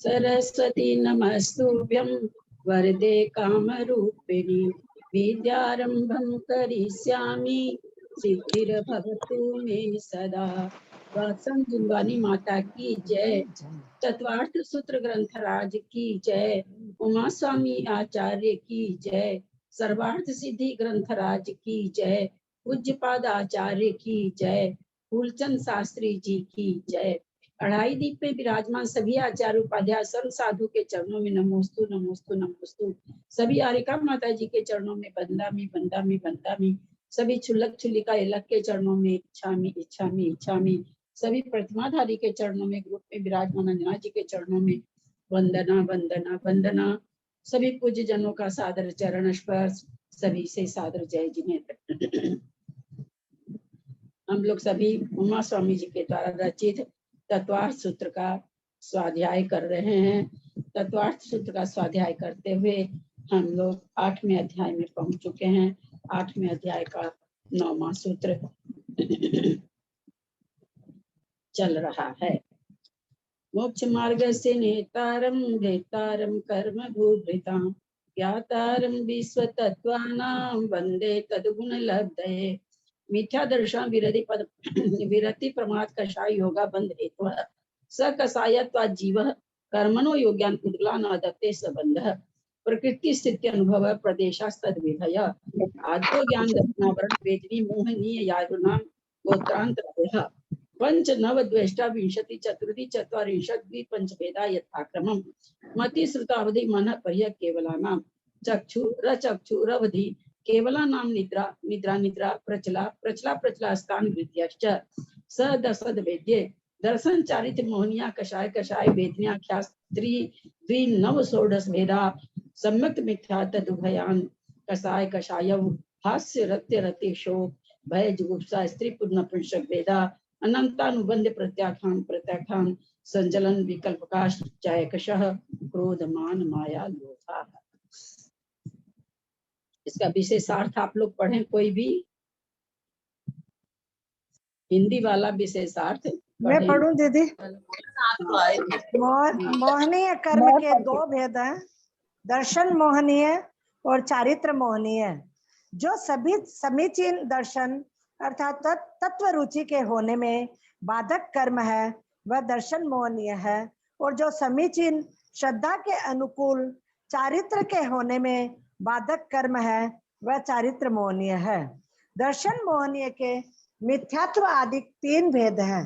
सरस्वती नमस्तुभ्यं वरदे कामरूपिणी विद्यारंभं करिष्यामि सिद्धिर्भवतु मे सदा। वात्सम जिंदवानी माता की जय। तत्वार्थ सूत्र ग्रंथराज की जय। उमा स्वामी आचार्य की जय। सर्वार्थ सिद्धि ग्रंथराज की जय। पूज्यपाद आचार्य की जय। फूलचंद शास्त्री जी की जय। अढ़ाई दीप में विराजमान सभी आचार्य उपाध्याय सर्व साधु के चरणों में नमोस्तु नमोस्तु नमोस्तु। सभी आरिका माता जी के चरणों में बंदामी बंदामी बंदामी। सभी छुल्लक छुल्लिका इलक के चरणों में इच्छामी इच्छामी इच्छामी। सभी प्रतिमाधारी के चरणों में ग्रुप में विराजमान अंजना जी के चरणों में वंदना वंदना वंदना। सभी पूज्य जनों का सादर चरण स्पर्श, सभी से सादर जय जिन्हें। हम लोग सभी उमा स्वामी जी के द्वारा रचित तत्वार्थ सूत्र का स्वाध्याय कर रहे हैं। तत्वार्थ सूत्र का स्वाध्याय करते हुए हम लोग 8वें अध्याय में पहुंच चुके हैं। 8वें अध्याय का 9वां सूत्र चल रहा है। मोक्ष मार्ग से नेतारम भेतारम कर्म भूभृतां ज्ञातारम विश्व तत्वानां वंदे तद्गुण लब्धये। मिथ्या दर्शन विरति प्रमाद कषाय योगा बंध हेतु स कषायत्वा जीव कर्मणो योग्यान उद्गलान अदत्ते संबंध प्रकृति स्थिति अनुभव प्रदेशास्तद विधय आद्यो ज्ञान दर्शनावरण वेदनी मोहनीय यारुणां गोत्रांतरः पंच नव द्वेष्टा विंशति चतुर्थी चत्वारिंशत् द्विपंचभेदा यथाक्रमम् मति श्रुतावधि मन पर्य केवलानां चक्षुरवधि केवलानां निद्रा निद्रा निद्रा प्रचला प्रचला प्रचला स्थान वृद्ध्यश्च स दशद वेद्ये दर्शन चारित मोहनिया कषाय कषाय वेदन्याख्या स्त्री द्वि नव षोडश भेदा सम्यक मिथ्या तदुभयान कषाय कषाय हास्य रत्य रति शोक भय जुगुप्सा स्त्री पुण्य पुंसक भेदा अनंतानुबंध प्रत्याख्यान प्रत्याख्यान संजलन विकल्पकाश जायकशः क्रोधमान माया लोभा। इसका विशेषार्थ आप लोग पढ़ें। कोई भी हिंदी वाला विशेषार्थ मैं पढ़ूं दीदी। मोहनीय कर्म के दो भेद हैं, दर्शन मोहनीय और चारित्र मोहनीय। जो सभी समीचीन दर्शन अर्थात तत्व रुचि के होने में बाधक कर्म है वह दर्शन मोहनीय है, और जो समीचीन श्रद्धा के अनुकूल चारित्र के होने में बाधक कर्म है वह चारित्र मोहनीय है। दर्शन मोहनीय के मिथ्यात्व आदि 3 भेद हैं।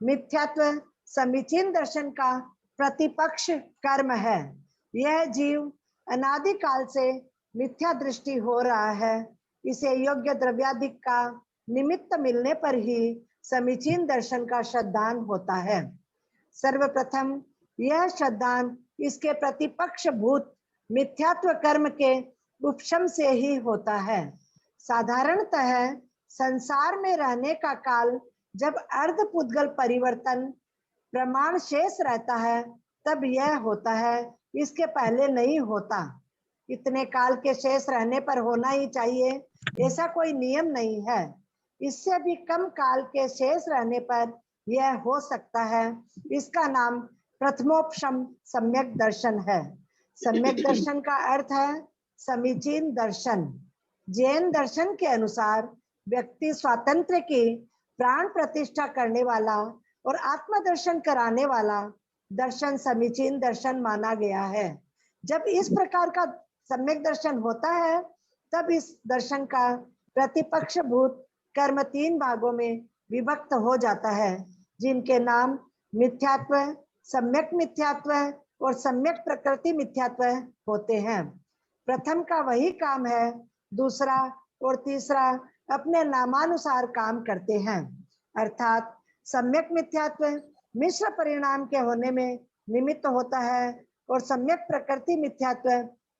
मिथ्यात्व समीचीन दर्शन का प्रतिपक्ष कर्म है। यह जीव अनादि काल से मिथ्या दृष्टि हो रहा है, इसे योग्य द्रव्यादि का निमित्त मिलने पर ही समीचीन दर्शन का श्रद्धान होता है। सर्वप्रथम यह श्रद्धान इसके प्रतिपक्ष भूत मिथ्यात्व कर्म के उपशम से ही होता है। साधारणतः संसार में रहने का काल जब अर्ध पुद्गल परिवर्तन प्रमाण शेष रहता है तब यह होता है, इसके पहले नहीं होता। इतने काल के शेष रहने पर होना ही चाहिए ऐसा कोई नियम नहीं है। इससे भी कम काल के शेष रहने पर यह हो सकता है। इसका नाम प्रथमोपशम सम्यक दर्शन है। सम्यक दर्शन का अर्थ है समीचीन दर्शन। जैन दर्शन के अनुसार व्यक्ति स्वातंत्र की प्राण प्रतिष्ठा करने वाला और आत्मदर्शन कराने वाला दर्शन समीचीन दर्शन माना गया है। जब इस प्रकार का सम्यक दर्शन होता है तब इस दर्शन का प्रतिपक्ष भूत कर्म 3 भागों में विभक्त हो जाता है, जिनके नाम मिथ्यात्व, सम्यक मिथ्यात्व और सम्यक प्रकृति मिथ्यात्व होते हैं। प्रथम का वही काम है, दूसरा और तीसरा अपने नामानुसार काम करते हैं। अर्थात सम्यक मिथ्यात्व मिश्र परिणाम के होने में निमित्त होता है और सम्यक प्रकृति मिथ्यात्व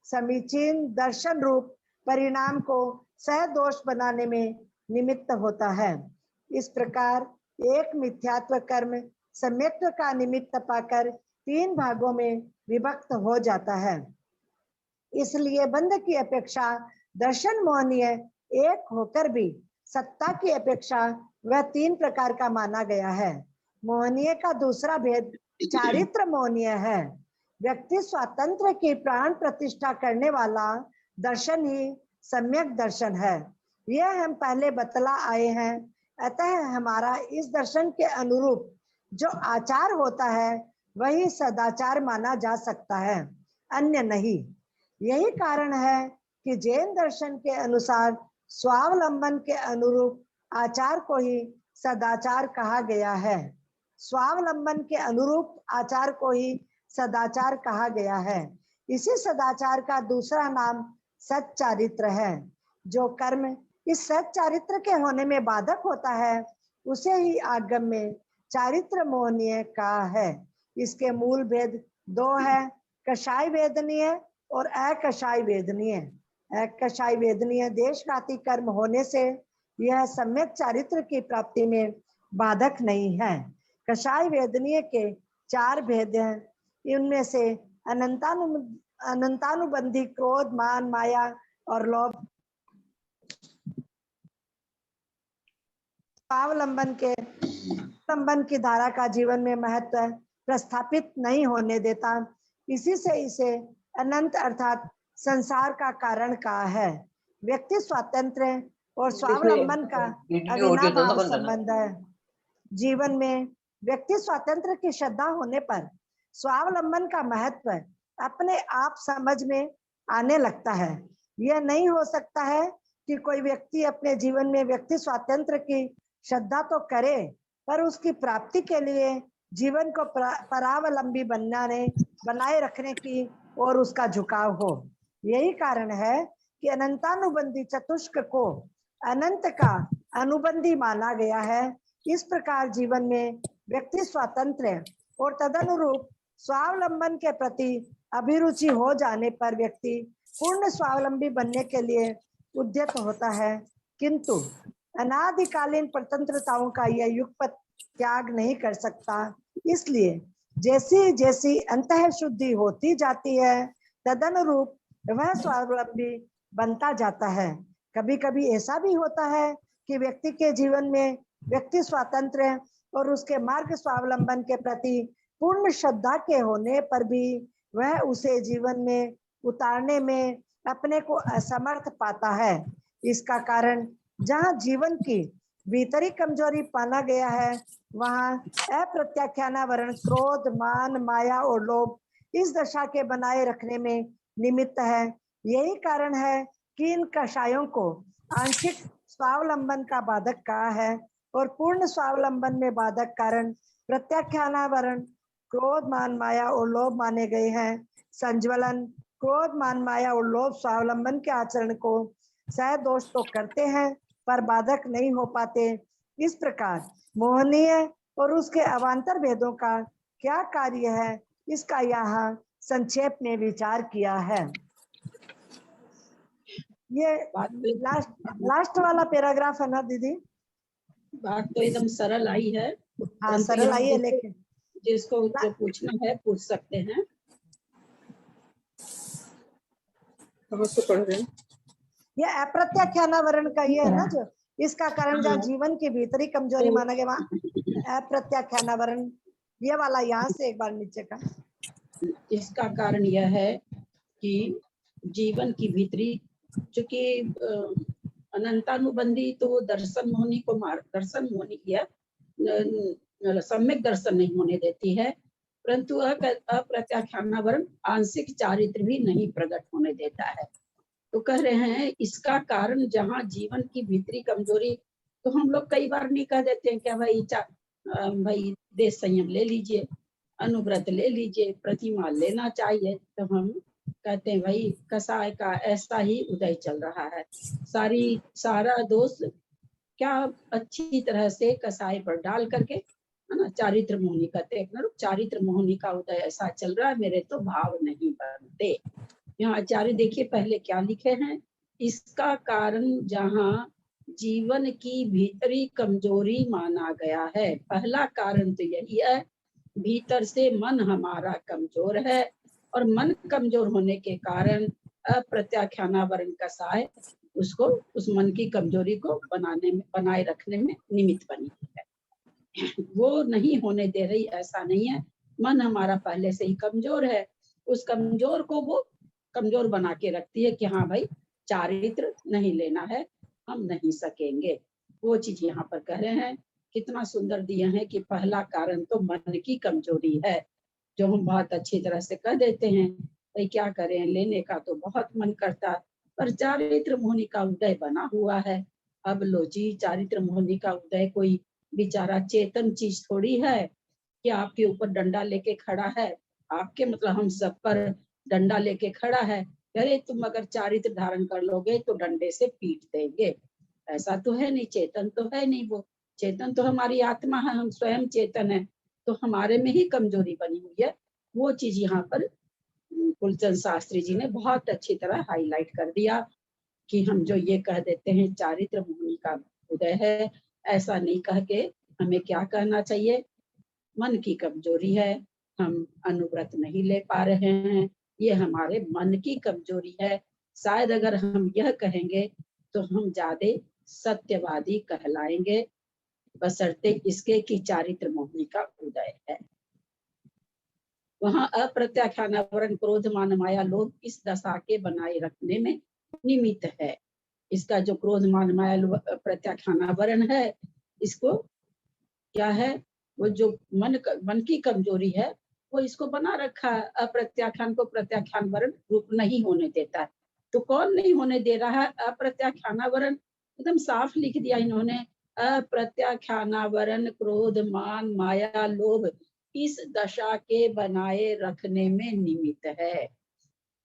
समीचीन दर्शन रूप परिणाम को सहदोष बनाने में निमित्त होता है। इस प्रकार एक मिथ्यात्व कर्म सम्यक्त्व का निमित्त पाकर 3 भागों में विभक्त हो जाता है। इसलिए बंध की अपेक्षा दर्शन मोहनीय एक होकर भी सत्ता की अपेक्षा वह 3 प्रकार का माना गया है। मोहनीय का दूसरा भेद चारित्र मोहनीय है। व्यक्ति स्वातंत्र की प्राण प्रतिष्ठा करने वाला दर्शन ही सम्यक दर्शन है। यह हम पहले बतला आए हैं। अतः हमारा इस दर्शन के अनुरूप जो आचार होता है वही सदाचार माना जा सकता है, अन्य नहीं। यही कारण है कि जैन दर्शन के अनुसार स्वावलंबन के अनुरूप आचार को ही सदाचार कहा गया है। स्वावलंबन के अनुरूप आचार को ही सदाचार कहा गया है। इसी सदाचार का दूसरा नाम सच्चारित्र है। जो कर्म इस सच्चारित्र के होने में बाधक होता है उसे ही आगम में चारित्र मोहनीय कहा है। इसके मूल भेद दो है, कषाय वेदनीय और अकषाय वेदनीय। अकषाय वेदनीय देशघाती कर्म होने से यह सम्यक चारित्र की प्राप्ति में बाधक नहीं है। कषाय वेदनीय के 4 भेद हैं। इनमें से अनंतानुबंधी क्रोध, मान, माया और लोभ स्वावलंबन की धारा का जीवन में महत्व प्रस्थापित नहीं होने देता। इसी से इसे अनंत अर्थात संसार का कारण कहा है। व्यक्ति स्वातंत्र और स्वावलंबन का अविनाभाव संबंध है। जीवन में व्यक्ति स्वातंत्र की श्रद्धा होने पर स्वावलंबन का महत्व अपने आप समझ में आने लगता है। यह नहीं हो सकता है कि कोई व्यक्ति अपने जीवन में व्यक्ति स्वातंत्र की श्रद्धा तो करे पर उसकी प्राप्ति के लिए जीवन को परावलंबी बनाए रखने की और उसका झुकाव हो। यही कारण है कि अनंतानुबंधी चतुष्क को अनंत का अनुबंधी माना गया है। इस प्रकार जीवन में व्यक्ति स्वातंत्र और तदनुरूप स्वावलंबन के प्रति अभिरुचि हो जाने पर व्यक्ति पूर्ण स्वावलंबी बनने के लिए उद्यत होता है, किंतु अनादिकालीन स्वतंत्रताओं का यह युगपत त्याग नहीं कर सकता। इसलिए जैसी जैसी अंतः शुद्धि होती जाती है तदनुरूप वह स्वावलंबी बनता जाता है। कभी कभी ऐसा भी होता है कि व्यक्ति के जीवन में व्यक्ति स्वातंत्र और उसके मार्ग स्वावलंबन के प्रति पूर्ण श्रद्धा के होने पर भी वह उसे जीवन में उतारने में अपने को असमर्थ पाता है। इसका कारण जहाँ जीवन की भीतरी कमजोरी पाना गया है वहाँ अप्रत्याख्यानावरण क्रोध, मान, माया और लोभ इस दशा के बनाए रखने में निमित्त है। यही कारण है कि इन कषायों को आंशिक स्वावलंबन का बाधक कहा है और पूर्ण स्वावलंबन में बाधक कारण प्रत्याख्यानावरण क्रोध, मान, माया और लोभ माने गए हैं। संज्वलन क्रोध, मान, माया और लोभ स्वावलंबन के आचरण को सहदोष तो करते हैं पर बाधक नहीं हो पाते। इस प्रकार मोहनीय और उसके अवान्तर भेदों का क्या कार्य है इसका यहाँ संक्षेप में विचार किया है। ये लास्ट वाला पैराग्राफ है ना दीदी? बात तो एकदम सरल आई है। हाँ सरल आई है, लेकिन जिसको जो पूछना है पूछ सकते हैं। हम उसको पढ़ रहे हैं। ये अप्रत्याख्यानावरण का ये है ना, जो इसका कारण जहाँ जीवन की भीतरी कमजोरी माना गया वहाँ अप्रत्याख्यानावरण, ये वाला यहाँ से एक बार नीचे का। इसका कारण यह है कि जीवन की भीतरी, चूंकि अनंतानुबंधी तो दर्शन मोहनी को दर्शन मोहनी किया सम्यक दर्शन नहीं होने देती है, परंतु अप्रत्याख्यानावरण आंशिक चारित्र भी नहीं प्रकट होने देता है। तो कह रहे हैं इसका कारण जहाँ जीवन की भीतरी कमजोरी, तो हम लोग कई बार नहीं कह देते हैं क्या भाई देश संयम ले लीजिए, अनुव्रत ले लीजिए, प्रतिमा लेना चाहिए, तो हम कहते हैं भाई कसाय का ऐसा ही उदय चल रहा है, सारा दोष क्या अच्छी तरह से कसाय पर डाल करके, है ना, चारित्र मोहनी कहते हैं, चारित्र मोहनी का उदय ऐसा चल रहा है, मेरे तो भाव नहीं बनते। यहाँ आचार्य देखिए पहले क्या लिखे हैं, इसका कारण जहाँ जीवन की भीतरी कमजोरी माना गया है। पहला कारण तो यही है, भीतर से मन हमारा कमजोर है और मन कमजोर होने के कारण अप्रत्याख्यानावरण कसाय उसको, उस मन की कमजोरी को बनाए रखने में निमित्त बनी है। वो नहीं होने दे रही, ऐसा नहीं है, मन हमारा पहले से ही कमजोर है, उस कमजोर को वो कमजोर बना के रखती है कि हाँ भाई चारित्र नहीं लेना है, हम नहीं सकेंगे। वो चीज यहाँ पर कह रहे हैं, कितना सुंदर दिया है कि पहला कारण तो मन की कमजोरी है, जो हम बहुत अच्छी तरह से कह देते हैं भाई क्या करें, लेने का तो बहुत मन करता, पर चारित्र मोहिनी का उदय बना हुआ है। अब लो जी, चारित्र मोहिनी का उदय कोई बेचारा चेतन चीज थोड़ी है कि आपके ऊपर डंडा लेके खड़ा है, आपके मतलब हम सब पर डंडा लेके खड़ा है, अरे तुम अगर चारित्र धारण कर लोगे तो डंडे से पीट देंगे। ऐसा तो है नहीं, चेतन तो है नहीं वो। चेतन तो हमारी आत्मा है, हम स्वयं चेतन है, तो हमारे में ही कमजोरी बनी हुई है। वो चीज यहाँ पर कुलचंद शास्त्री जी ने बहुत अच्छी तरह हाईलाइट कर दिया कि हम जो ये कह देते हैं चारित्र मोहिनी का उदय है, ऐसा नहीं कह के हमें क्या कहना चाहिए, मन की कमजोरी है, हम अनुव्रत नहीं ले पा रहे हैं, ये हमारे मन की कमजोरी है। शायद अगर हम यह कहेंगे तो हम ज्यादा सत्यवादी कहलाएंगे, बशर्ते इसके कि चारित्र मोहिनी का उदय है। वहां अप्रत्याख्यानावरण क्रोध मान माया लोभ इस दशा के बनाए रखने में निमित्त है। इसका जो क्रोध मान माया प्रत्याख्यानावरण है, इसको क्या है, वो जो मन की कमजोरी है वो इसको बना रखा है, अप्रत्याख्यान को प्रत्याख्यान रूप नहीं होने देता है। तो कौन नहीं होने दे रहा है? अप्रत्याख्यानावरण एकदम साफ लिख दिया इन्होंने, अप्रत्याख्यानावरण क्रोध मान माया लोभ इस दशा के बनाए रखने में निमित्त है।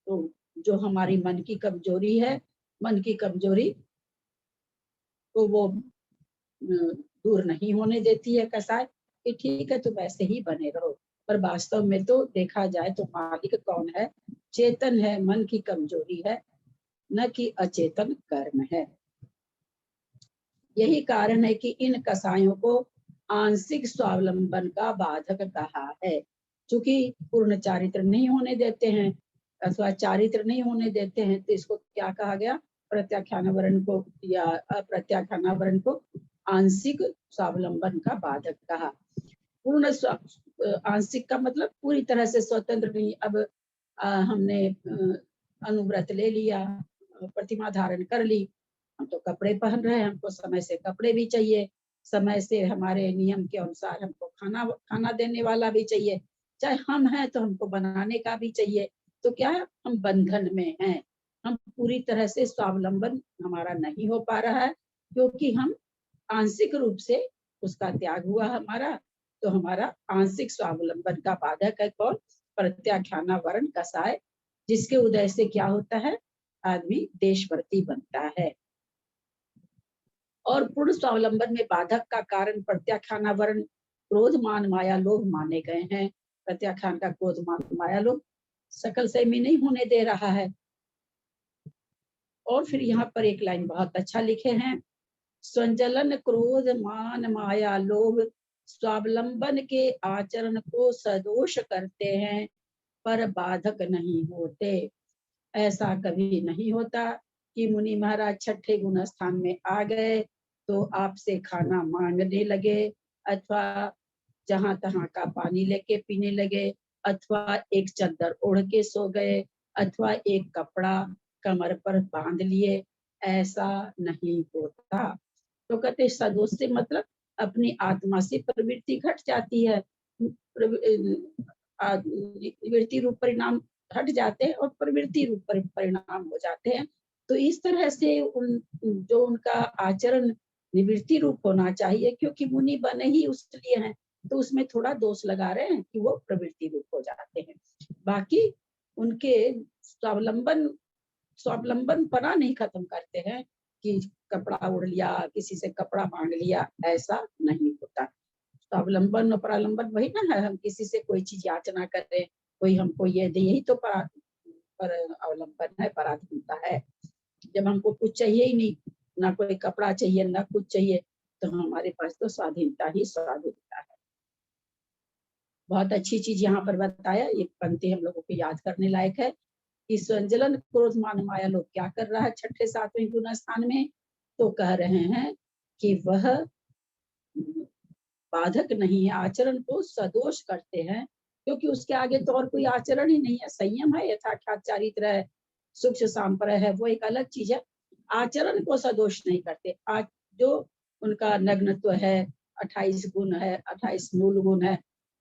तो जो हमारी मन की कमजोरी है, मन की कमजोरी तो वो दूर नहीं होने देती है कसाय कि ठीक है तुम ऐसे ही बने रहो, पर वास्तव में तो देखा जाए तो मालिक कौन है? चेतन है, मन की कमजोरी है, न कि अचेतन कर्म है। यही कारण है कि इन कसायों को आंशिक स्वावलंबन का बाधक कहा है, क्योंकि पूर्ण चारित्र नहीं होने देते हैं अथवा चारित्र नहीं होने देते हैं, तो इसको क्या कहा गया? प्रत्याख्यानावरण को या अप्रत्याख्यानावरण को आंशिक स्वावलंबन का बाधक कहा। पूर्ण आंशिक का मतलब पूरी तरह से स्वतंत्र नहीं। अब हमने अनुव्रत ले लिया, प्रतिमा धारण कर ली, हम तो कपड़े पहन रहे हैं, हमको समय से कपड़े भी चाहिए, समय से हमारे नियम के अनुसार हमको खाना खाना देने वाला भी चाहिए, चाहे हम हैं तो हमको बनाने का भी चाहिए। तो क्या है, हम बंधन में हैं, हम पूरी तरह से स्वावलंबन हमारा नहीं हो पा रहा है, क्योंकि हम आंशिक रूप से उसका त्याग हुआ हमारा। तो हमारा आंशिक स्वावलंबन का बाधक है कौन? प्रत्याख्यानावरण कसाय, जिसके उदय से क्या होता है? आदमी देशवर्ती बनता है। और पूर्ण स्वावलंबन में बाधक का कारण प्रत्याख्यानावरण क्रोध मान माया लोभ माने गए हैं। प्रत्याख्यान का क्रोध मान माया लोभ सकल से में नहीं होने दे रहा है। और फिर यहाँ पर एक लाइन बहुत अच्छा लिखे हैं, संजलन क्रोध मान माया लोभ स्वावलंबन के आचरण को सदोष करते हैं पर बाधक नहीं होते। ऐसा कभी नहीं होता कि मुनि महाराज छठे गुण स्थान में आ गए तो आपसे खाना मांगने लगे, अथवा जहां तहां का पानी लेके पीने लगे, अथवा एक चादर ओढ़ के सो गए, अथवा एक कपड़ा कमर पर बांध लिए, ऐसा नहीं होता। तो कहते सदोष से मतलब अपनी आत्मा से प्रवृत्ति घट जाती है, निवृत्ति रूप परिणाम हट जाते हैं और प्रवृत्ति रूप परिणाम हो जाते हैं। तो इस तरह से जो उनका आचरण निवृत्ति रूप होना चाहिए, क्योंकि मुनि बने ही उसलिए हैं, तो उसमें थोड़ा दोष लगा रहे हैं कि वो प्रवृत्ति रूप हो जाते हैं। बाकी उनके स्वावलंबन स्वावलंबन पना नहीं खत्म करते हैं कि कपड़ा ओढ़ लिया, किसी से कपड़ा मांग लिया, ऐसा नहीं होता। स्वावलंबन और परालंबन वही ना है, हम किसी से कोई चीज याचना करें, कोई हमको ये दे, यही तो पर अवलंबन है, पराधीनता है। जब हमको कुछ चाहिए ही नहीं, ना कोई कपड़ा चाहिए ना कुछ चाहिए, तो हमारे पास तो स्वाधीनता ही स्वाधीनता है। बहुत अच्छी चीज यहाँ पर बताया, ये पंक्ति हम लोगों को याद करने लायक है कि संजलन क्रोध मान माया लोग क्या कर रहा है छठे सातवें गुण स्थान में? तो कह रहे हैं कि वह बाधक नहीं है, आचरण को सदोष करते हैं क्योंकि उसके आगे तो और कोई आचरण ही नहीं है। संयम है, यथाख्यात चारित्र है, सूक्ष्म सांपर है, वो एक अलग चीज है। आचरण को सदोष नहीं करते। आज जो उनका नग्नत्व है, 28 गुण है, 28 मूल गुण है,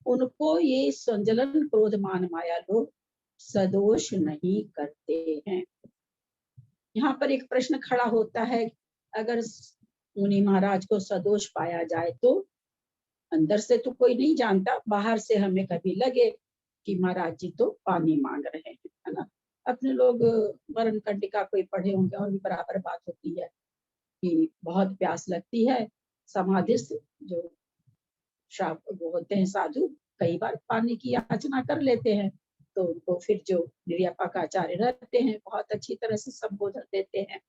उनको ये संजलन क्रोध मान माया लोग सदोष नहीं करते हैं। यहाँ पर एक प्रश्न खड़ा होता है, अगर मुनि महाराज को सदोष पाया जाए तो अंदर से तो कोई नहीं जानता, बाहर से हमें कभी लगे कि महाराज जी तो पानी मांग रहे हैं, है ना। अपने लोग वरण कंडिका कोई पढ़े होंगे और भी बराबर बात होती है कि बहुत प्यास लगती है। समाधिस्थ जो श्राप वो होते हैं साधु, कई बार पानी की याचना कर लेते हैं, तो उनको फिर जो निर्यापकाचार्य रहते हैं बहुत अच्छी तरह से संबोधन देते हैं।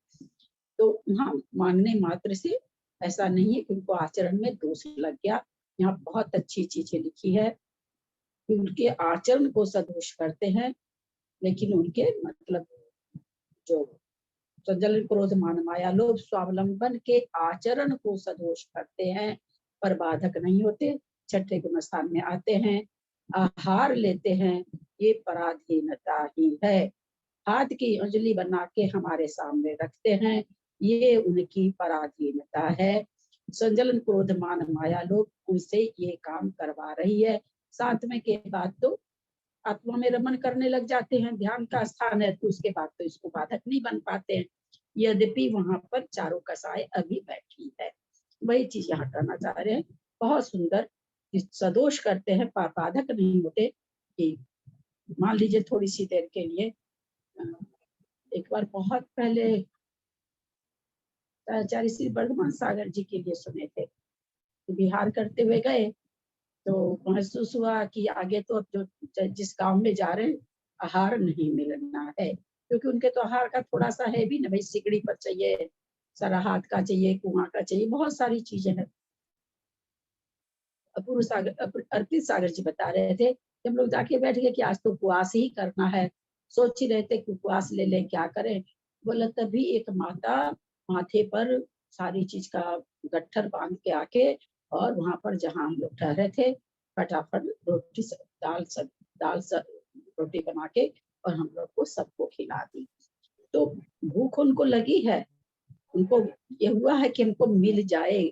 तो हाँ, मानने मात्र से ऐसा नहीं है कि उनको आचरण में दोष लग गया। यहाँ बहुत अच्छी चीजें लिखी है कि उनके आचरण को सदोष करते हैं, लेकिन उनके मतलब जो संजलन क्रोध मान माया लोग स्वावलंबन के आचरण को सदोष करते हैं पर बाधक नहीं होते। छठे गुण स्थान में आते हैं, आहार लेते हैं, ये पराधीनता ही है। हाथ की अंजलि बना के हमारे सामने रखते हैं, ये उनकी पराधीनता है। संजलन क्रोध मान माया लोग उनसे ये काम करवा रही है। सातवें के बाद तो आत्मा में रमन करने लग जाते हैं, ध्यान का स्थान है, तो उसके बाद तो इसको बाधक नहीं बन पाते हैं, यद्यपि वहां पर चारों कसाएं अभी बैठी है। वही चीज यहाँ करना चाह रहे हैं। बहुत सुंदर, सदोष करते हैं, बाधक नहीं होते। कि मान लीजिए थोड़ी सी देर के लिए, एक बार बहुत पहले आचार्य श्री वर्धमान सागर जी के लिए सुने थे, तो बिहार करते हुए गए, तो महसूस हुआ कि आगे तो अब जो जिस गांव में जा रहे हैं आहार नहीं मिलना है, क्योंकि उनके तो आहार का थोड़ा सा है भी ना भाई, सिकड़ी पर चाहिए, सारा हाथ का चाहिए, कुआं का चाहिए, बहुत सारी चीजें हैं। अपूर्व सागर, अर्पित सागर जी बता रहे थे, जब लोग जाके बैठ गए कि आज तो उपवास ही करना है, सोच ही रहे थे कि उपवास ले लें, क्या करें। बोला तभी एक माता माथे पर सारी चीज का गट्ठर बांध के आके, और वहां पर जहां हम लोग ठहरे थे, फटाफट रोटी दाल रोटी बना के और हम लोग को सबको खिला दी। तो भूख उनको लगी है, उनको ये हुआ है कि हमको मिल जाए,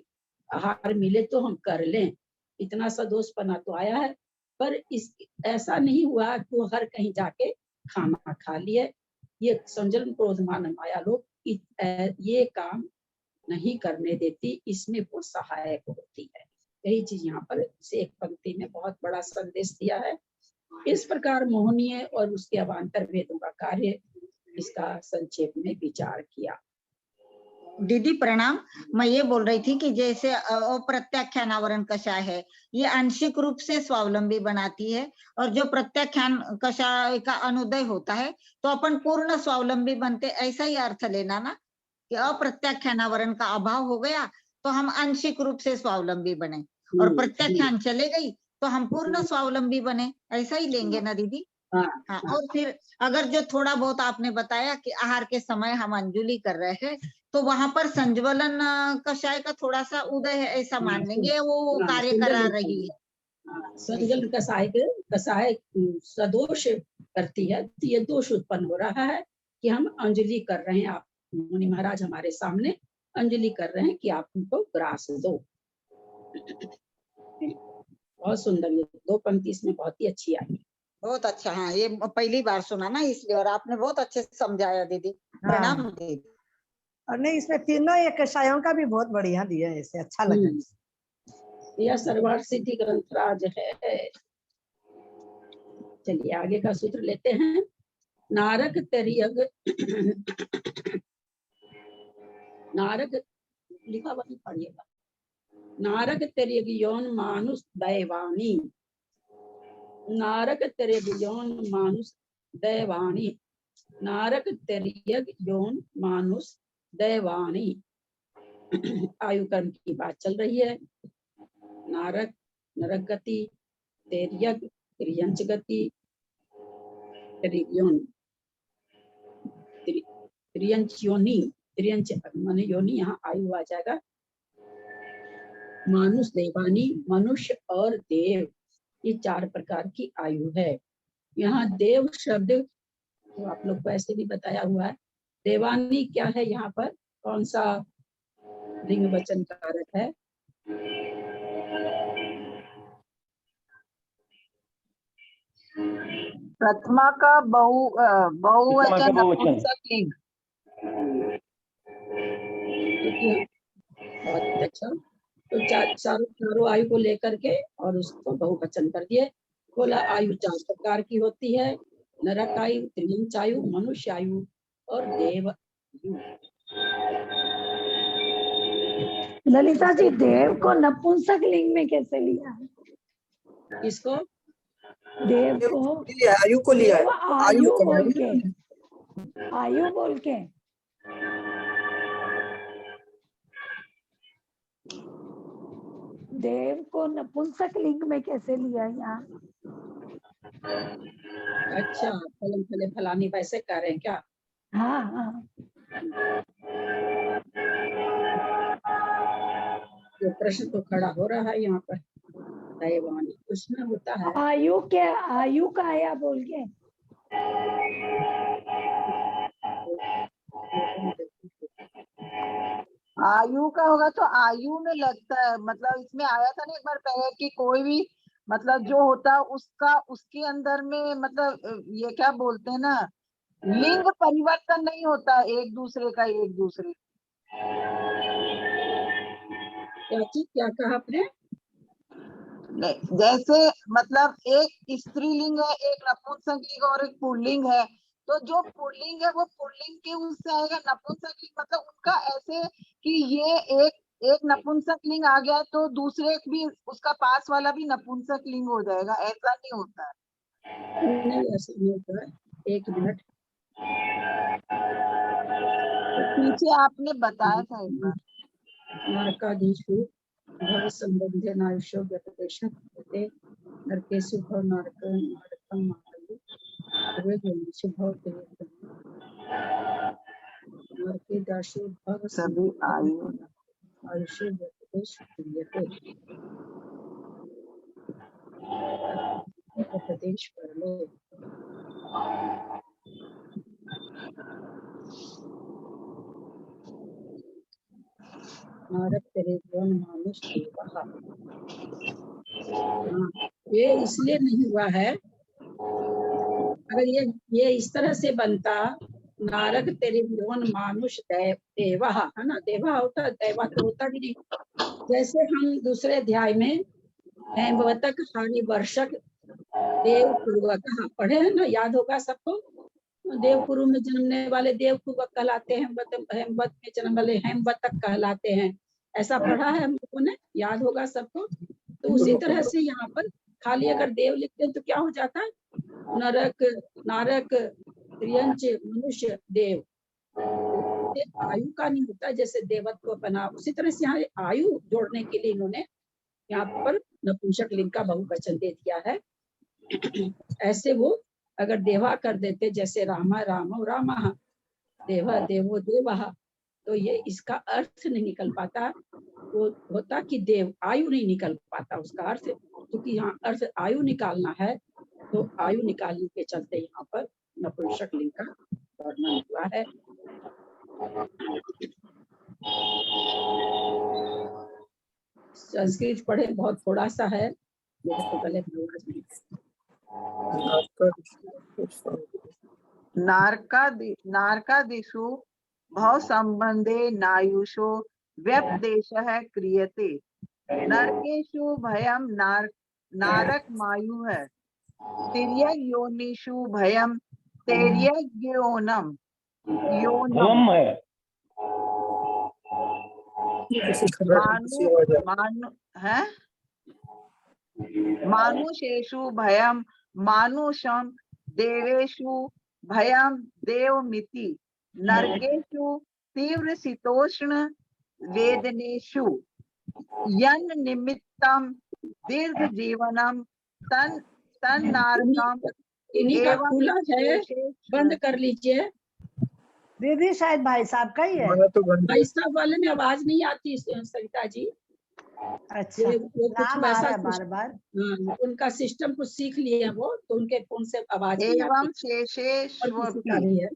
आहार मिले तो हम कर लें, इतना सदोषपना तो आया है। पर इस ऐसा नहीं हुआ कि वो हर कहीं जाके खाना खा लिए। ये संजलन क्रोध मान माया लोग ये काम नहीं करने देती, इसमें वो सहायक होती है। यही चीज यहाँ पर से एक पंक्ति में बहुत बड़ा संदेश दिया है। इस प्रकार मोहनीय और उसके अवान्तर भेदों का कार्य, इसका संक्षेप में विचार किया। दीदी प्रणाम। मैं ये बोल रही थी कि जैसे अप्रत्याख्यान आवरण कषाय है, ये आंशिक रूप से स्वावलंबी बनाती है, और जो प्रत्याख्यान कषाय का अनुदय होता है तो अपन पूर्ण स्वावलंबी बनते, ऐसा ही अर्थ लेना ना, कि अप्रत्याख्यान आवरण का अभाव हो गया तो हम आंशिक रूप से स्वावलंबी बने, और प्रत्याख्यान चले गई तो हम पूर्ण स्वावलंबी बने, ऐसा ही लेंगे ना दीदी। हाँ, और फिर अगर जो थोड़ा बहुत आपने बताया कि आहार के समय हम अंजुलि कर रहे हैं, तो वहां पर संज्वलन कषाय का थोड़ा सा उदय है, ऐसा मान लेंगे, वो कार्य करा रही है। संजलन कषाय सदोष करती है, तो ये दोष उत्पन्न हो रहा है कि हम अंजलि कर रहे हैं, आप मुनि महाराज हमारे सामने अंजलि कर रहे हैं कि आप उनको ग्रास दो। बहुत सुंदर, ये दो पंक्ति इसमें बहुत ही अच्छी आई। बहुत अच्छा। हाँ, ये पहली बार सुना ना इसलिए, और आपने बहुत अच्छे से समझाया दीदी। प्रणाम दीदी। और नहीं, इसमें तीनों ये कषायों का भी बहुत बढ़िया दिया है, इसे अच्छा लगा। यह सर्वार्थ सिद्धि ग्रंथराज है। चलिए आगे का सूत्र लेते हैं। नारक तरियग नारक लिखा वही पढ़िएगा। नारक तरियग यौन मानुष दैवाणी, नारक तरियग यौन मानुष दैवाणी, नारक तरियग यौन मानुष दैवाणी। आयु कर्म की बात चल रही है। नारक नरक गति, तेर्यग त्रियंच गति, त्रियंच योनि, त्रियंच माने योनि, यहाँ आयु आ जाएगा। मानुष देवानी, मनुष्य और देव, ये 4 प्रकार की आयु है। यहाँ देव शब्द तो आप लोग को ऐसे भी बताया हुआ है। देवानी क्या है, यहाँ पर कौन सा लिंग वचन कारक है? प्रथमा का बहुवचन नपुंसक लिंग। बहुत अच्छा। तो चारों आयु को लेकर के और उसको बहुवचन कर दिए। बोला आयु 4 प्रकार की होती है, नरक आयु, त्रियंच आयु, मनुष्य आयु और देव आयु। ललिता जी, देव को नपुंसक लिंग में कैसे लिया? किसको? देव को आयु को लिया है। आयु बोल के, आयु बोल के। देव को नपुंसक लिंग में कैसे लिया यहाँ? अच्छा, फलम फले फलानी वैसे कह रहे हैं क्या? हाँ हाँ। ये प्रश्न तो खड़ा हो रहा है यहाँ पर। दैवानी उसमें होता है आयु के, आयु का आया बोल के। आयु का होगा तो आयु में लगता है, मतलब इसमें आया था ना एक बार पहले कि कोई भी मतलब जो होता है उसका उसके अंदर में मतलब ये क्या बोलते हैं ना, लिंग परिवर्तन नहीं होता एक दूसरे का एक दूसरे। क्या चीज, क्या कहा आपने? जैसे मतलब एक स्त्रीलिंग है, एक नपुंसक लिंग और एक पुल्लिंग है, तो जो पुल्लिंग है वो पुल्लिंग के उससे आएगा, नपुंसक लिंग मतलब उनका ऐसे कि ये एक नपुंसक लिंग आ गया तो दूसरे भी उसका पास वाला भी नपुंसक लिंग हो जाएगा, ऐसा नहीं होता है। नहीं, ऐसा नहीं होता है। एक मिनट, तो पीछे आपने बताया था एक बार। नारकाधीशु भव संबंधे नायुषो व्यपदेशं कृते नरकेषु भव नारकं महायु वेदेषु भव त्रिविक्रम नरके दासु भव सभी आयु आयुषो व्यपदेश क्रियते उपदेश कर लो। नारक तेरे वन मानुष देवः। ये इसलिए नहीं हुआ है, अगर ये इस तरह से बनता, नारक तेरे वन मानुष देवः है ना, देवा होता, देवा तो होता भी नहीं। जैसे हम दूसरे अध्याय में हेमवतक हानि वर्षक देव पूर्वक पढ़े हैं ना, याद होगा सबको। देवकुरु में जन्मने वाले देवकुवक कहलाते हैं, हेमवत में जन्म वाले हेमवतक कहलाते हैं। ऐसा पढ़ा है हम लोगों ने, याद होगा सबको। तो उसी तरह से यहाँ पर खाली अगर देव लिखते हैं तो क्या हो जाता है, नरक, नारक, त्रियंच, मनुष्य, देव। आयु का नहीं होता जैसे देवत्व बना, उसी तरह से यहाँ आयु जोड़ने के लिए इन्होंने यहाँ पर नपुंसक लिंग का बहुवचन दे दिया है। ऐसे वो अगर देवा कर देते, जैसे रामा रामो रामः, देवा देवो देवः, तो ये इसका अर्थ नहीं निकल पाता। वो होता कि देव, आयु नहीं निकल पाता उसका अर्थ, क्योंकि यहाँ अर्थ आयु निकालना है, तो आयु निकालने के चलते यहाँ पर नपुंसक लिंग का वर्णन हुआ है। संस्कृत पढ़े बहुत थोड़ा सा है, मेरे तो गले में आवाज नहीं है। नारकादिषु भव संबंधे नायुषो व्यपदेशः क्रियते नरकेषु भयं नारक मायु है, तिर्यक योनिषु भयं तिर्यक योनम है, मानुषेषु भयं मानुषम, देवेषु भयं देवमिति, नरकेषु तीव्र शीतोष्ण वेदनेषु यन निमित्तम दीर्घ जीवनम तन नारकम। इन्हीं का खुला है, बंद कर लीजिए। दीदी शायद भाई साहब का ही है। भाई साहब वाले में आवाज नहीं आती सरिता जी। अच्छा, वो कुछ नाम आ रहा वैसा है बार बार। उनका सिस्टम कुछ सीख लिए हैं वो, तो उनके फोन से आवाज नहीं आती एवं और किसी शेषेष्वपि का भी है।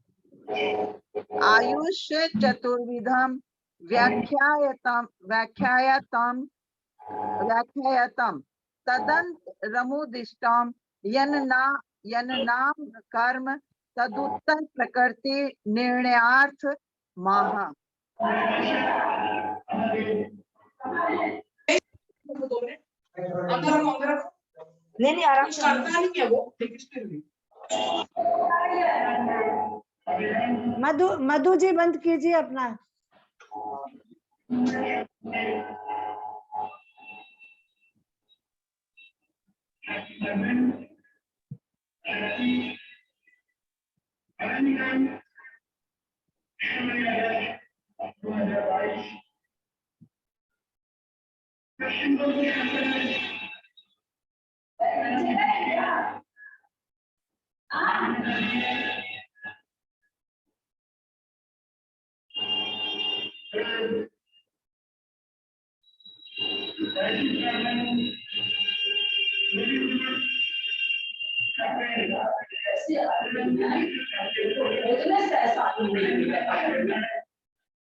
आयुष्य चतुर्विधम व्याख्यायतम तदंतरमुदिष्टम यन्नाम कर्म तदुत्तर प्रकृति निर्णयार्थ महा। नहीं आ रहा। मधु जी बंद कीजिए अपना।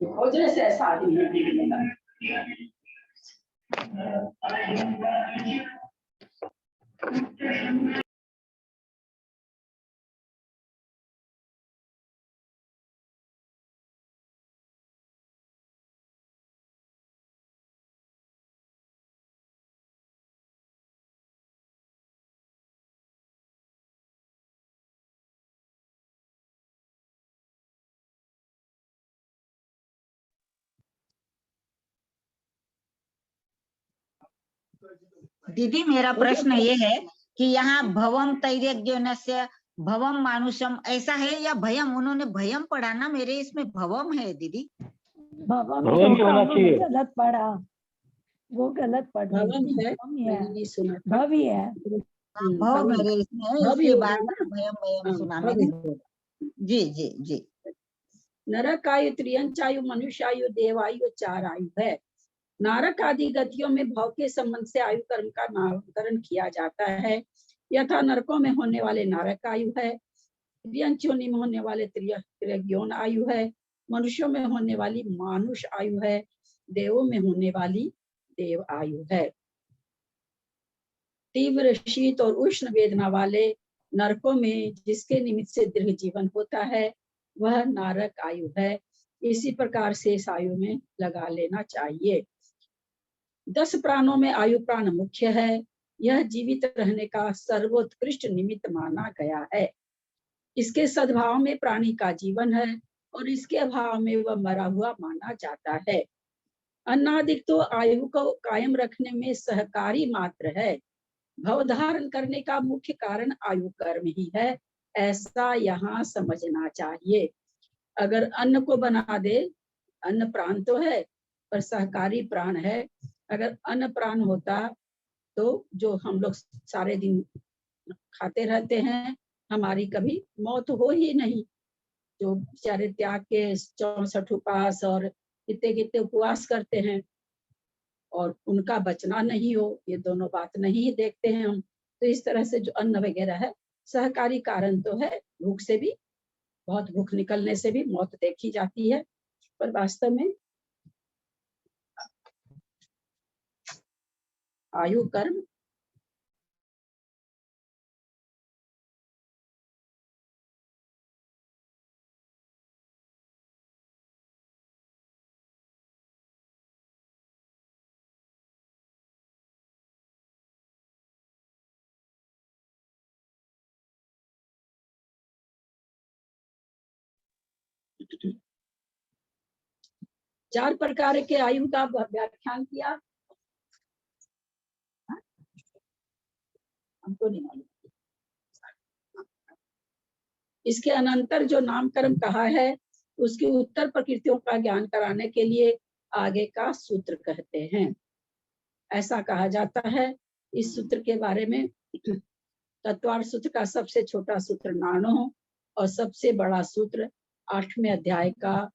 खोजने से ऐसा आदमी नहीं मिलेगा। दीदी मेरा प्रश्न ये है कि यहाँ भवम तैर्यज्ञस्य भवम मानुषम ऐसा है या भयम? उन्होंने भयम पढ़ा ना, मेरे इसमें भवम है दीदी। भवन ही होना चाहिए। गलत पढ़ा, वो गलत पढ़ा। भवन है, मैंने भी सुना था। भवी है। भव मेरे इसमें है, भवी इसलिए होगा बार ना। भयम भयम हाँ, सुना भवी मैंने। होगा। जी जी जी। नरकायु, त्रियंचायु, मनुष्यायु, देवायु 4 आयु है। नारक आदि गतियों में भव के संबंध से आयु कर्म का नामकरण किया जाता है। यथा नरकों में होने वाले नारक आयु है, त्रियंचयोनि में होने वाले त्रियज्ञोन आयु है, मनुष्यों में होने वाली मानुष आयु है, देवों में होने वाली देव आयु है। तीव्र शीत और उष्ण वेदना वाले नरकों में जिसके निमित्त से दीर्घ जीवन होता है वह नारक आयु है। इसी प्रकार से इस आयु में लगा लेना चाहिए। 10 प्राणों में आयु प्राण मुख्य है। यह जीवित रहने का सर्वोत्कृष्ट निमित्त माना गया है। इसके सद्भाव में प्राणी का जीवन है और इसके अभाव में वह मरा हुआ माना जाता है। अन्नादिक तो आयु को कायम रखने में सहकारी मात्र है। भव धारण करने का मुख्य कारण आयु कर्म ही है, ऐसा यहाँ समझना चाहिए। अगर अन्न को बना दे, अन्न प्राण तो है पर सहकारी प्राण है। अगर अन्न प्राण होता तो जो हम लोग सारे दिन खाते रहते हैं, हमारी कभी मौत हो ही नहीं। जो बेचारे त्याग के 64 उपवास और कितने कितने उपवास करते हैं और उनका बचना नहीं हो, ये दोनों बात नहीं देखते हैं हम। तो इस तरह से जो अन्न वगैरह है सहकारी कारण तो है। भूख से भी, बहुत भूख निकलने से भी मौत देखी जाती है, पर वास्तव में आयु कर्म चार प्रकार के आयु का व्याख्यान किया, हमको नहीं मालूम। इसके अनंतर जो नामकरण कहा है उसकी उत्तर प्रकृतियों का ज्ञान कराने के लिए आगे का सूत्र कहते हैं। ऐसा कहा जाता है। इस सूत्र के बारे में तत्वार्थ सूत्र का सबसे छोटा सूत्र 9 और सबसे बड़ा सूत्र 8वें अध्याय का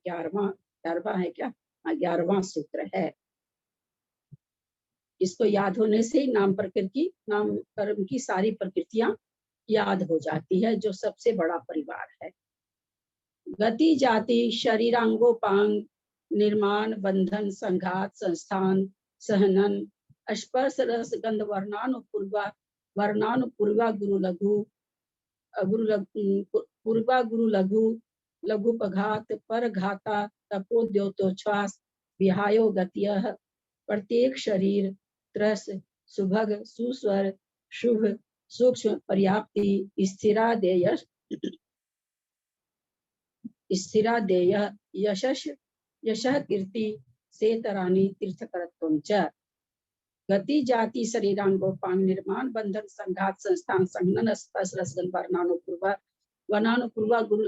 11वां है क्या? 11वां सूत्र है। इसको याद होने से ही नाम कर्म की सारी प्रकृतियां याद हो जाती है, जो सबसे बड़ा परिवार है। गति जाति शरीरांगोपांग निर्माण बंधन संघात संस्थान सहनन स्पर्श रस गंध वर्णानुपूर्वा गुरु लघु पूर्वा गुरु लघु लघुपघात परघाता तपोद्योतोच्छ्वास विहायो गत्यः प्रत्येक शरीर त्रस सुभग सुस्वर शुभ सूक्ष्म पर्याप्ति स्थिरादेय यशः कीर्ति सेतराणि तीर्थकरत्वं च। गति जाति शरीरांगोपांग निर्माण बंधन संघात संस्थान संघनन स्पर्श रसगंध वर्णानुपूर्वा गुरु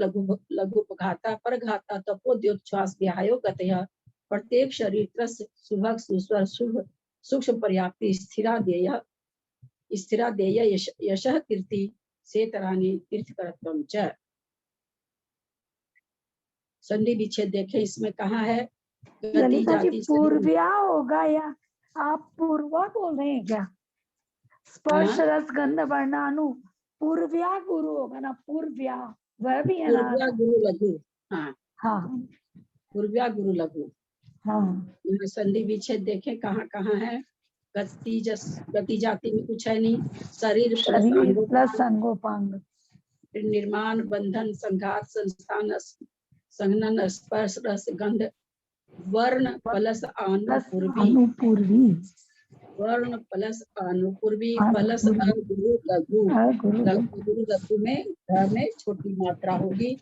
लघुपघाता परघाता तपोद्योतोच्छ्वास विहायो गतयः प्रत्येक शरीर त्रस सुभग सुस्वर शुभ सूक्ष्म पर्याप्ति स्थिरादेय यशः कीर्ति सेतराणि तीर्थकरत्वं च। संधि विच्छेद देखे, इसमें कहा है गति ललिता जी जाति पूर्व्या होगा या आप पूर्वा बोल रहे हैं क्या? स्पर्श रस गंध वर्णानु पूर्व्या गुरु होगा ना, पूर्व्या वह भी है ना? पूर्व्या गुरु लघु, हाँ हाँ पूर्व्या गुरु लघु। हाँ यहाँ संधि विच्छेद देखे कहाँ है। गति जाति में कुछ है नहीं, शरीर प्लस अंगोपांग निर्माण बंधन संघात संस्थान संघनन स्पर्श रस गंध वर्ण प्लस अनुपूर्वी वर्ण प्लस अनुपूर्वी प्लस गुरु लघु गुरु लघु में घ में छोटी मात्रा होगी,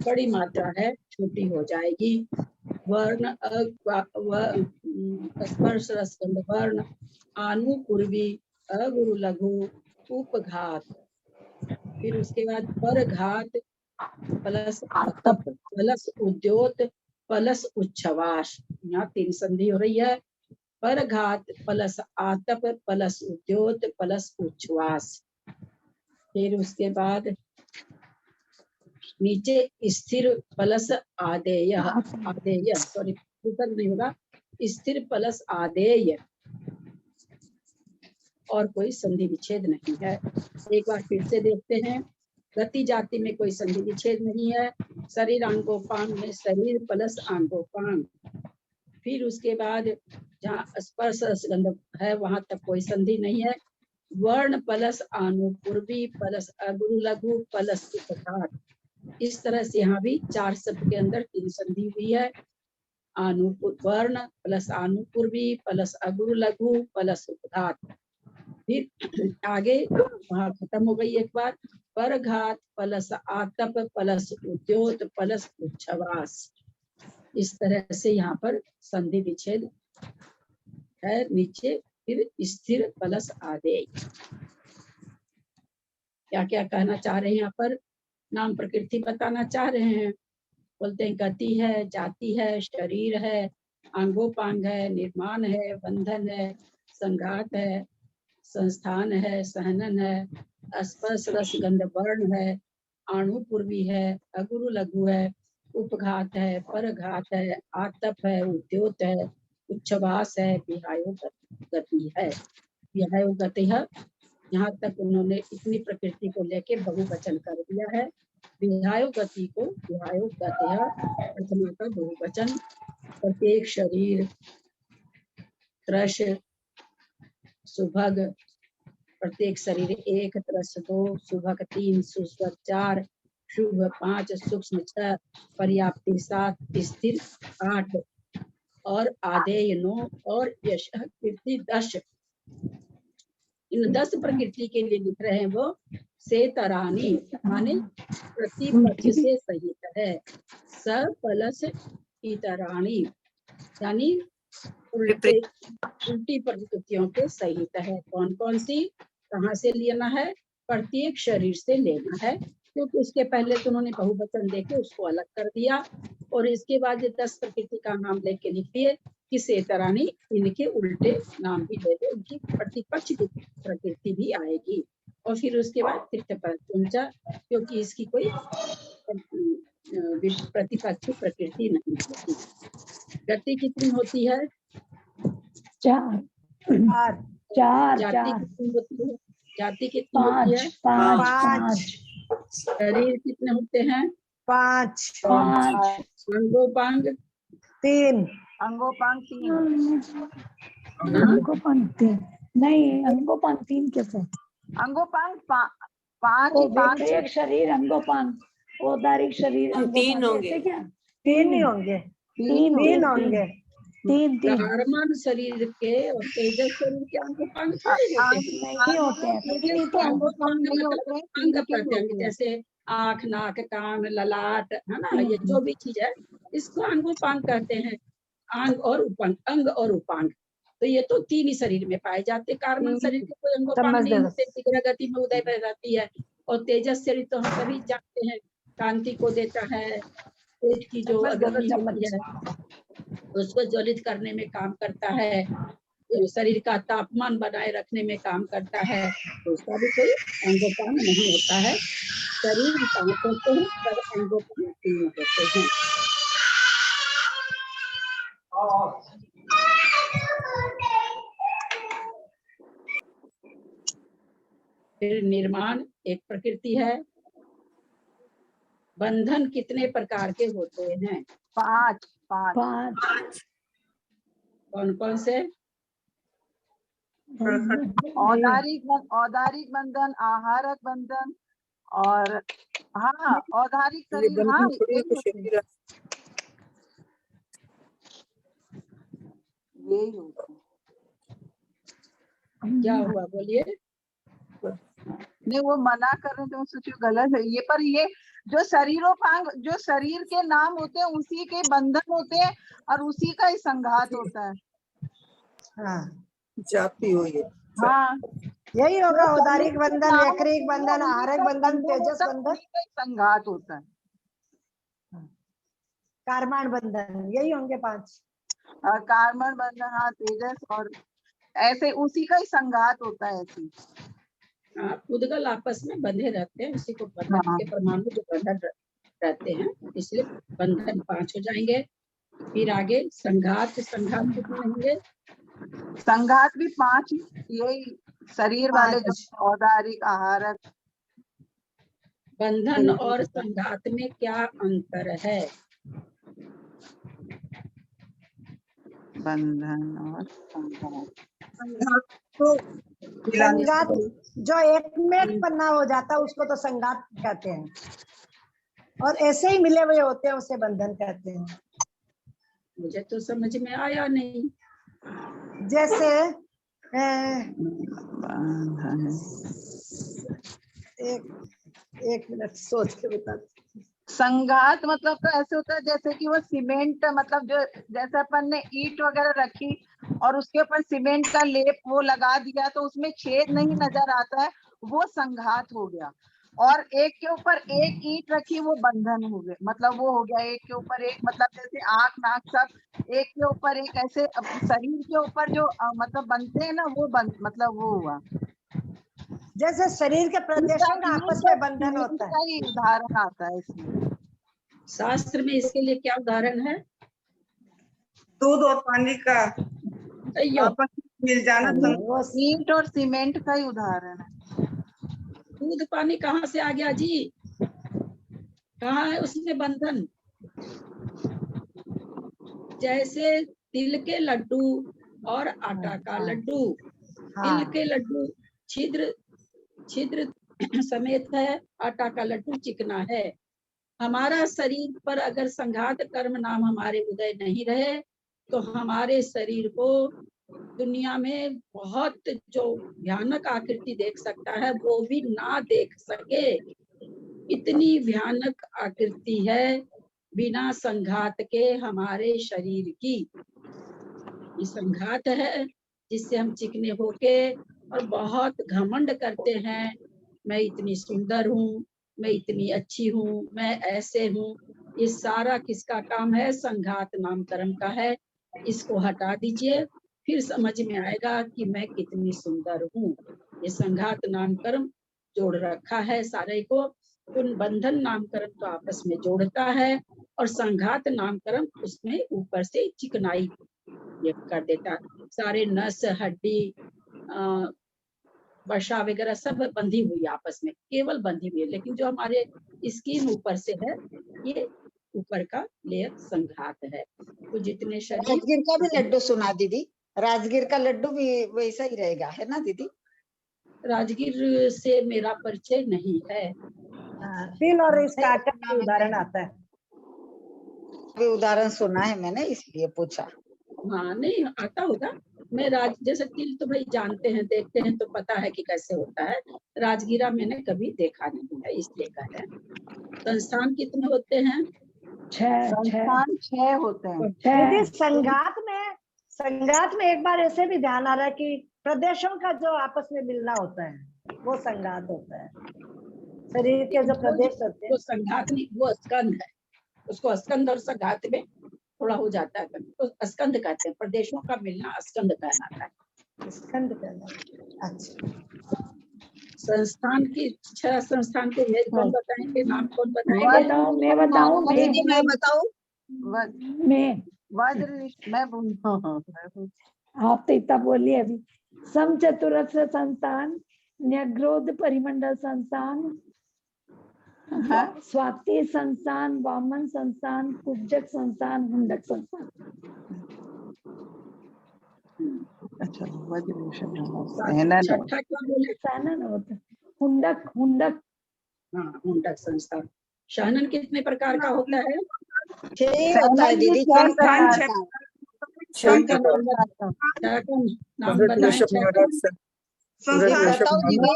बड़ी मात्रा है छोटी हो जाएगी। वर्ण स्पर्श रस गंध वर्ण अनुपूर्वी अगुरु लघु उपघात, फिर उसके बाद परघात प्लस आतप प्लस उद्योत प्लस उच्छ्वास। यहाँ 3 संधि हो रही है। परघात प्लस आतप प्लस उद्योत प्लस उच्छ्वास। फिर उसके बाद नीचे स्थिर प्लस आदेय सॉरी ऊपर नहीं होगा, स्थिर प्लस आदेय, और कोई संधि विच्छेद नहीं है। एक बार फिर से देखते हैं। गति जाति में कोई संधि विच्छेद नहीं है। शरीर अंगोपांग में शरीर प्लस अंगोपांग। फिर उसके बाद जहाँ स्पर्श गंध है वहां तक कोई संधि नहीं है। वर्ण प्लस अनुपूर्वी प्लस अगुरु लघु प्लस उपघात। इस तरह से यहाँ भी 4 शब्द के अंदर 3 संधि हुई है। वर्ण प्लस अनुपूर्वी प्लस अगुरु लघु प्लस उपघात। फिर आगे वहां खत्म हो गई एक बार। परघात प्लस आतप प्लस उद्योत प्लस उच्छ्वास। इस तरह से यहाँ पर संधि विच्छेद है। नीचे फिर स्थिर प्लस आदेय। क्या क्या कहना चाह रहे हैं यहाँ पर? नाम प्रकृति बताना चाह रहे हैं। बोलते हैं गति है, जाति है, शरीर है, अंगोपांग है, निर्माण है, बंधन है, संघात है, संस्थान है, सहनन है, स्पर्श रस गंध वर्ण है, अनुपूर्वी है, अगुरु लघु है, उपघात है, परघात है, आतप है, उद्योत है, उच्छ्वास है, विहायो गति है। विहायो गति है। यहाँ तक उन्होंने इतनी प्रकृति को लेके बहुवचन कर दिया है। विहायो गति को विहायो गति है प्रथमा का बहुवचन। प्रत्येक शरीर त्रश सुभग, प्रत्येक शरीर 1, त्रस 2, सुभग 3, सुस्वर 4, शुभ 5, सूक्ष्म 6, पर्याप्ति 7, स्थिर 8 और आदेय 9 और यश कीर्ति 10। इन 10 प्रकृति के लिए लिख रहे हैं वो सेतरानी, माने प्रतिपक्ष से सहित है। स प्लस इतराणी यानी उल्टी प्रकृतियों के सहित है। कौन कौन सी, कहाँ से लेना है? प्रत्येक शरीर से लेना है, क्योंकि उसके पहले तो उन्होंने बहुवचन देके उसको अलग कर दिया और इसके बाद ये 10 प्रकृति का नाम लेके लिख दिए कि सेतरानी। इनके उल्टे नाम भी ले दे, उनकी प्रतिपक्ष की प्रकृति भी आएगी। और फिर उसके बाद तीर्थकरत्वंचा, क्योंकि इसकी कोई प्रतिपक्ष प्रकृति नहीं होती। गति कितनी होती है? 4। चार चार जाति चार कितनी होती है? जाति कितनी होती है? पांच पांच शरीर कितने होते हैं? पांच पांच अंगोपांग? तीन अंगोपांग 3, अंगोपांग तीन नहीं, अंगोपांग तीन कैसे? अंगोपांग 5 वो ही 5 व्यतिरेक शरीर अंगोपांग, औदारिक शरीर तीन अंगोपांग, होंगे। ऐसे क्या? तीन ही होंगे, तीन तीन होंगे। तीन तीन कार्बन शरीर के और तेजस शरीर के अंगोपांग थोड़े होते हैं। नहीं होते हैं, लेकिन ये तो अंगोपांग नहीं होते हैं, अंग 3 के ही प्रत्यंग, होते हैं। जैसे आँख, नाक, कान, ललाट, है ना, ये जो भी चीज है इसको अंगोपांग कहते हैं। अंग और उपांग, अंग और उपांग, तो ये तो तीन ही शरीर में पाए जाते। कार्बन शरीर के कोई अंगोपांग समझ नहीं गए। होते, शीघ्र गति में उदय बह जाती है। और तेजस शरीर तो हम सभी जानते हैं, कांति को देता है, पेट की जो अग्नि होती है उसको ज्वलित करने में काम करता है, शरीर का तापमान बनाए रखने में काम करता है, तो उसका भी कोई अंगोपांग नहीं होता है। शरीर 5 होते हैं पर अंगोपांग 3 होते हैं। फिर निर्माण एक प्रकृति है। बंधन कितने प्रकार के होते हैं? 5 पांच कौन कौन से? औदारिक बंधन, आहारक बंधन और हाँ औदारिक शरीर, हाँ यही होते हैं। यही होता है। क्या हुआ बोलिए? नहीं वो मना कर रहे थे, मैं सोची गलत है ये, पर ये जो शरीरोपांग, जो शरीर के नाम होते हैं उसी के बंधन होते हैं और उसी का ही संघात होता है। हाँ जाति हुई है। हाँ यही होगा, जो औदारिक शरीर के बंधन, नाम व्यतिरेक होते हैं, बंधन, उन्हीं आहारक का बंधन, बंधन तेजस होता है, बंधन, उन्हीं का ही संघात होता है। कार्बन बंधन, यही होंगे 5। कार्बन बंधन, हाँ तेजस, और ऐसे उसी का ही संघात होता है ऐसे। उदगल आपस में बंधे रहते हैं, उसी को बंधन हाँ। के परमाणु जो बंधन रहते हैं, इसलिए बंधन 5 हो जाएंगे। फिर आगे संघात कितने होंगे? संघात भी 5 ही, यही शरीर वाले जो औदारिक, आहारक। बंधन और संघात में क्या अंतर है? बंधन और संघात, संगात जो एक में एक पन्ना हो जाता है उसको तो संगात कहते हैं, और ऐसे ही मिले हुए होते हैं उसे बंधन कहते हैं। मुझे तो समझ में आया नहीं। जैसे एक मिनट सोच के बता। संघात मतलब तो ऐसे होता है जैसे कि वो सीमेंट, मतलब जो जैसे अपन ने ईंट वगैरह रखी और उसके ऊपर सीमेंट का लेप वो लगा दिया तो उसमें छेद नहीं नजर आता है, वो संघात हो गया। और एक के ऊपर एक ईंट रखी, वो बंधन हो गया, मतलब वो हो गया एक के ऊपर एक, मतलब जैसे आंख नाक सब एक के ऊपर एक, ऐसे शरीर के ऊपर जो मतलब बनते हैं ना, वो मतलब वो हुआ। जैसे शरीर के प्रदेशों का आपस में बंधन होता है। ही उदाहरण आता है इसमें। शास्त्र में इसके लिए क्या उदाहरण है? दूध और पानी का आपस में मिल जाना। वो ईंट और सीमेंट का ही उदाहरण है। दूध पानी कहाँ से आ गया जी? कहाँ है उसमें बंधन? जैसे तिल के लड्डू और आटा का लड्डू, तिल के लड्डू छिद्र समेत है, आटा का लड्डू चिकना है। हमारा शरीर पर अगर संघात कर्म नाम हमारे उदय नहीं रहे तो हमारे शरीर को दुनिया में बहुत जो भयानक आकृति देख सकता है वो भी ना देख सके, इतनी भयानक आकृति है बिना संघात के हमारे शरीर की। ये संघात है जिससे हम चिकने होके और बहुत घमंड करते हैं, मैं इतनी सुंदर हूँ, मैं इतनी अच्छी हूँ, मैं ऐसे हूँ। ये सारा किसका काम है? संघात नाम कर्म का है। इसको हटा दीजिए, फिर समझ में आएगा कि मैं कितनी सुंदर हूँ। ये संघात नाम कर्म जोड़ रखा है सारे को। उन बंधन नाम कर्म तो आपस में जोड़ता है और संघात नाम कर्म उसमें ऊपर से चिकनाई ये कर देता। सारे नस हड्डी वसा वगैरह सब बंधी हुई है आपस में, केवल बंधी हुई है, लेकिन जो हमारे स्किन ऊपर से है ये ऊपर का लेयर संघात है। तो जितने शरीर राजगीर का भी लड्डू सुना दीदी, राजगीर का लड्डू भी वैसा ही रहेगा, है ना दीदी? राजगीर से मेरा परिचय नहीं है। तिल और स्टार्टर का उदाहरण आता है। भी उदाहरण सुना है मैंने, इसलिए पूछा। हाँ नहीं आता होगा। मैं जैसे तिल तो भाई जानते हैं, देखते हैं तो पता है कि कैसे होता है। राजगीरा मैंने कभी देखा नहीं है, इसलिए कह रहे हैं। संस्थान कितने होते हैं? 6 संस्थान 6 होते हैं। दीदी संघात में एक बार ऐसे भी ध्यान आ रहा है कि प्रदेशों का जो आपस में मिलना होता है वो संघात होता है। शरीर के जो प्रदेश होते हैं वो संघात नहीं, वो स्कंद है। उसको स्कंद और संघात में थोड़ा हो जाता है, तो स्कंद कहते हैं। प्रदेशों का मिलना स्कंद कहलाता है। स्कंद कहलाता है। अच्छा, संस्थान की 6 संस्थान के भेद कौन बताएंगे? नाम कौन मैं बताएंगे? बताऊं दीदी मैं बताऊं? मैं वज्र मैं आप तो इतना बोलिए अभी। समचतुरस्र संस्थान, न्यग्रोध परिमंडल संस्थान, स्वाति संस्थान, वामन संस्थान, कुब्जक संस्थान, हुंडक संस्थान। अच्छा वज्र छठा क्या बोले? सानन होता है। हुंडक हुंडक हाँ हुंडक संस्थान। शहनन कितने प्रकार का होता है? 6 ही होता है दीदी, 6 प्रकार का। छह का नाम बताएं। छह का बताओ दीदी।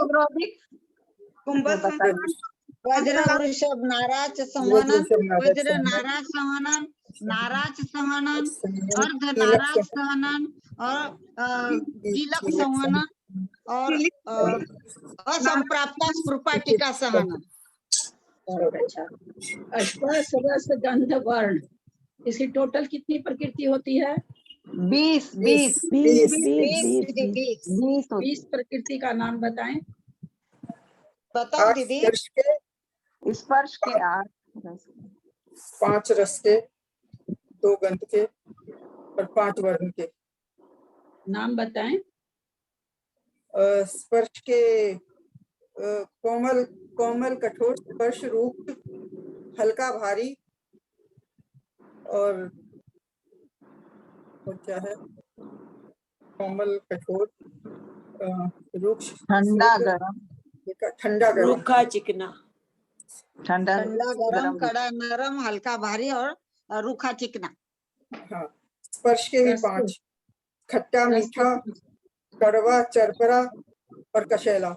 वज्र संस्थान वृषभ नाराज संवनन, वज्र नाराज संवनन, नाराज संवनन, अर्ध नाराज संवनन और कीलक संवनन और असंप्राप्ता स्फुरपाटिका संवनन। बहुत अच्छा। स्पर्श रस गंध वर्ण, इसकी टोटल कितनी प्रकृति होती है? 20 20 प्रकृति का नाम बताएं। बताओ दीदी। स्पर्श के 8, 5 रस के, 2 गंध के और 5 वर्ण के। नाम बताएं। स्पर्श के कोमल कोमल कठोर स्पर्श रूप, हल्का भारी और क्या है? कोमल कठोर, रूक्ष, ठंडा गरम, ठंडा गरम, रूखा चिकना, ठंडा गरम, कड़ा नरम, हल्का भारी और रूखा चिकना। हाँ। स्पर्श के भी 5, खट्टा मीठा, कड़वा चरपरा और कशैला।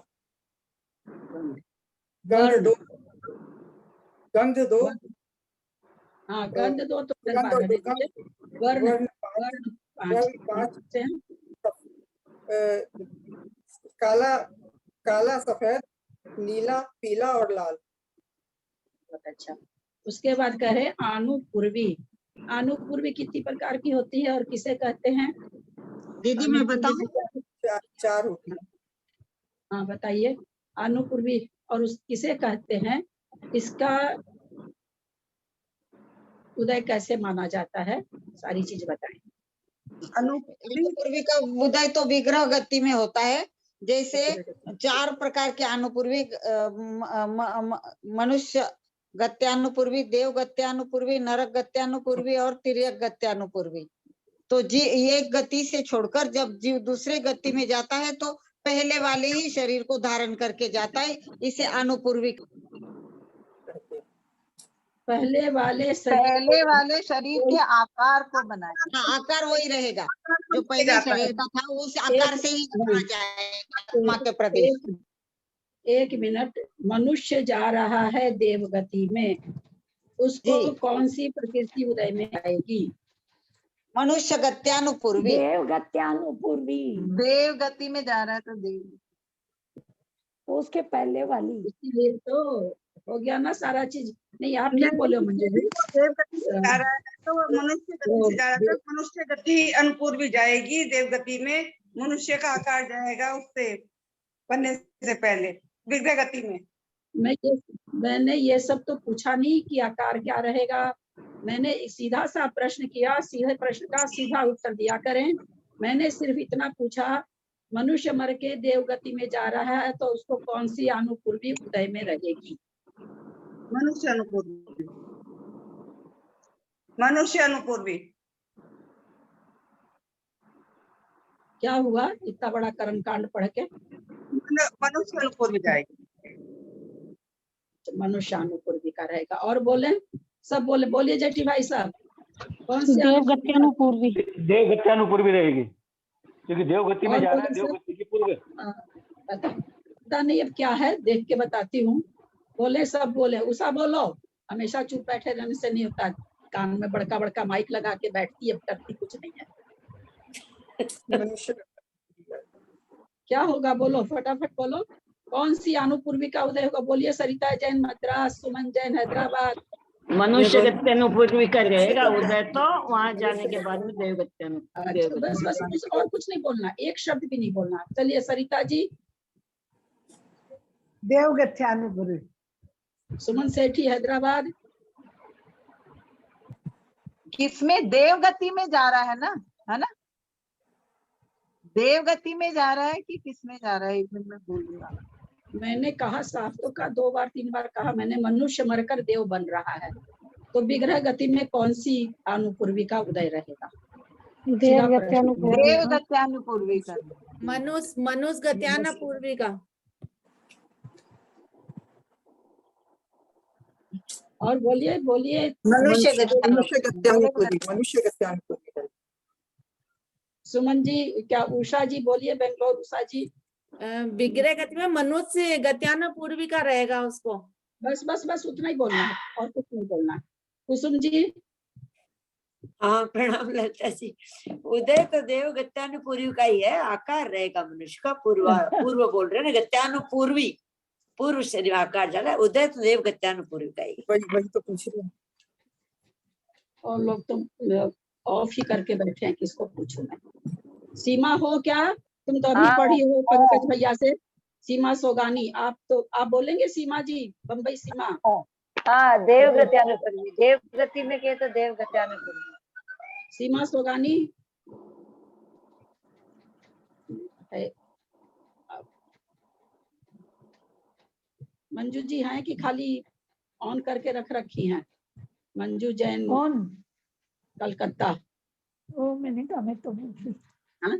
गंध 2, हाँ गंध 2 तो वर्ण 5, काला सफेद, नीला पीला और लाल। बहुत अच्छा। उसके बाद कहे आनुपूर्वी। आनुपूर्वी कितनी प्रकार की होती है और किसे कहते हैं? दीदी मैं बताऊं? 4 होती है। हाँ बताइए। आनुपूर्वी और उस किसे कहते हैं? इसका उदय कैसे माना जाता है? सारी चीज बताएं। अनुपूर्वी का उदय तो विग्रह गति में होता है। जैसे 4 प्रकार के अनुपूर्वी, मनुष्य गत्यानुपूर्वी, देव गत्यानुपूर्वी, नरक गत्यानुपूर्वी और तिर्यक गत्यानुपूर्वी। तो ये गति से छोड़कर जब जीव दूसरे गति में जाता है तो पहले वाले ही शरीर को धारण करके जाता है, इसे अनुपूर्वी। पहले वाले शरीर के आकार को बनाए। हाँ, आकार वही रहेगा जो पहले शरीर का था, उस आकार से ही बना जाएगा आत्मा के प्रदेश। एक मिनट। मनुष्य जा रहा है देव गति में, उसको कौन सी प्रकृति उदय में आएगी? मनुष्य गत्यानुपूर्वी। देव गत्यानुपूर्वी। देव गति में जा रहा है तो देव, उसके पहले वाली। इसलिए तो हो गया ना सारा चीज। नहीं आप ठीक बोले मंजू जी। देव गति से जा रहा है तो मनुष्य गति से जा रहा है, तो मनुष्य गति अनुपूर्वी जाएगी देव गति में। मनुष्य का आकार जाएगा उससे बनने से पहले विग्रह गति में। मैंने ये सब तो पूछा नहीं कि आकार क्या रहेगा। मैंने सीधा सा प्रश्न किया, सीधे प्रश्न का सीधा उत्तर दिया करें। मैंने सिर्फ इतना पूछा, मनुष्य मर के देवगति में जा रहा है तो उसको कौन सी अनुपूर्वी उदय में रहेगी? मनुष्य अनुपूर्वी। मनुष्य अनुपूर्वी। क्या हुआ इतना बड़ा कर्म कांड पढ़ के? मनुष्य अनुपूर्वी जाएगी। मनुष्य अनुपूर्वी का रहेगा। और बोले, सब बोले, बोलिए जेठी भाई साहब, कौन सी देवगति अनुपूर्वी। देवगति अनुपूर्वी रहेगी, क्योंकि देवगति में और जा रहा है, बोले सब? देवगति की पूर्व। पता नहीं अब क्या है, देख के बताती हूँ। बोले सब बोले, उषा बोलो। हमेशा चुप बैठे रहने से नहीं होता, कान में बड़का बड़का माइक लगा के बैठती है, करती कुछ नहीं है। क्या होगा बोलो, फटाफट बोलो, कौन सी अनुपूर्वी का उदय होगा? बोलिए सरिता जैन मद्रास, सुमन जैन हैदराबाद। मनुष्य गति अनुपूर्वी का रहेगा उदय, तो वहां जाने के बाद में देवगति अनुपूर्वी। अच्छा, बस बस और कुछ नहीं बोलना, एक शब्द भी नहीं बोलना। चलिए सरिता जी। देवगत्यानुपूर्वी। सुमन सेठी हैदराबाद। किसमें? देवगति में जा रहा है ना? देवगति में जा रहा है कि किसमें जा रहा है? एक मिनट में बोलूंगा। मैंने कहा साफ तो का 2 बार 3 बार कहा मैंने, मनुष्य मरकर देव बन रहा है तो विग्रह गति में कौन सी अनुपूर्वी का उदय रहेगा? देवगत्यानुपूर्वी का। मनुष्य गत्यानुपूर्वी का। और बोलिए बोलिए। मनुष्य सुमन जी, क्या उषा जी बोलिए, बेंगलोर उषा जी। विग्रह गति में मनुष्य गत्यानुपूर्वी का रहेगा उसको। बस बस बस उतना ही बोलना है और कुछ नहीं बोलना है। कुसुम जी। हाँ प्रणाम ललिता जी। उदय तो देव गत्यानुपूर्वी का ही है, आकार रहेगा मनुष्य का। पूर्व बोल रहे ना, गत्यानुपूर्वी पूर्व शरीर आकार जा रहा है। उदय तो देव गत्यानुपूर्वी का ही। वही तो पूछ रहे हैं। और लोग तो ऑफ ही करके बैठे हैं, किसको पूछूं मैं? सीमा हो क्या? तुम तो अभी पढ़ी हो पंकज भैया से। सीमा सोगानी, आप बोलेंगे सीमा जी, बम्बई सीमा। हाँ, देवगत्यानुपूर्वी। देवगति में कहे तो देवगत्यानुपूर्वी। सीमा सोगानी है। मंजू जी हैं कि खाली ऑन करके रख रखी हैं? मंजू जैन कौन? कलकत्ता। ओ मैंने कहा मैं तो हाँ?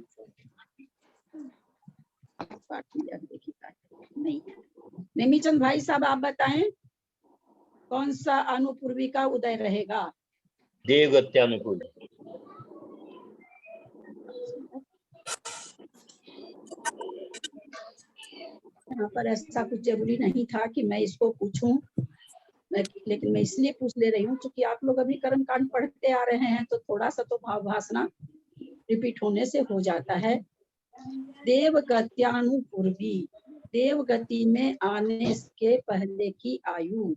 नहीं। नेमीचंद भाई साहब आप बताएं, कौन सा अनुपूर्वी का उदय रहेगा? देवगत्यानुपूर्वी। यहाँ पर ऐसा कुछ जरूरी नहीं था कि मैं इसको पूछूं, लेकिन मैं इसलिए पूछ ले रही हूँ क्योंकि आप लोग अभी कर्म कांड पढ़ते आ रहे हैं तो थोड़ा सा तो भावभासना रिपीट होने से हो जाता है। देवगत्यानुपूर्वी, देवगति में आने के पहले की आयु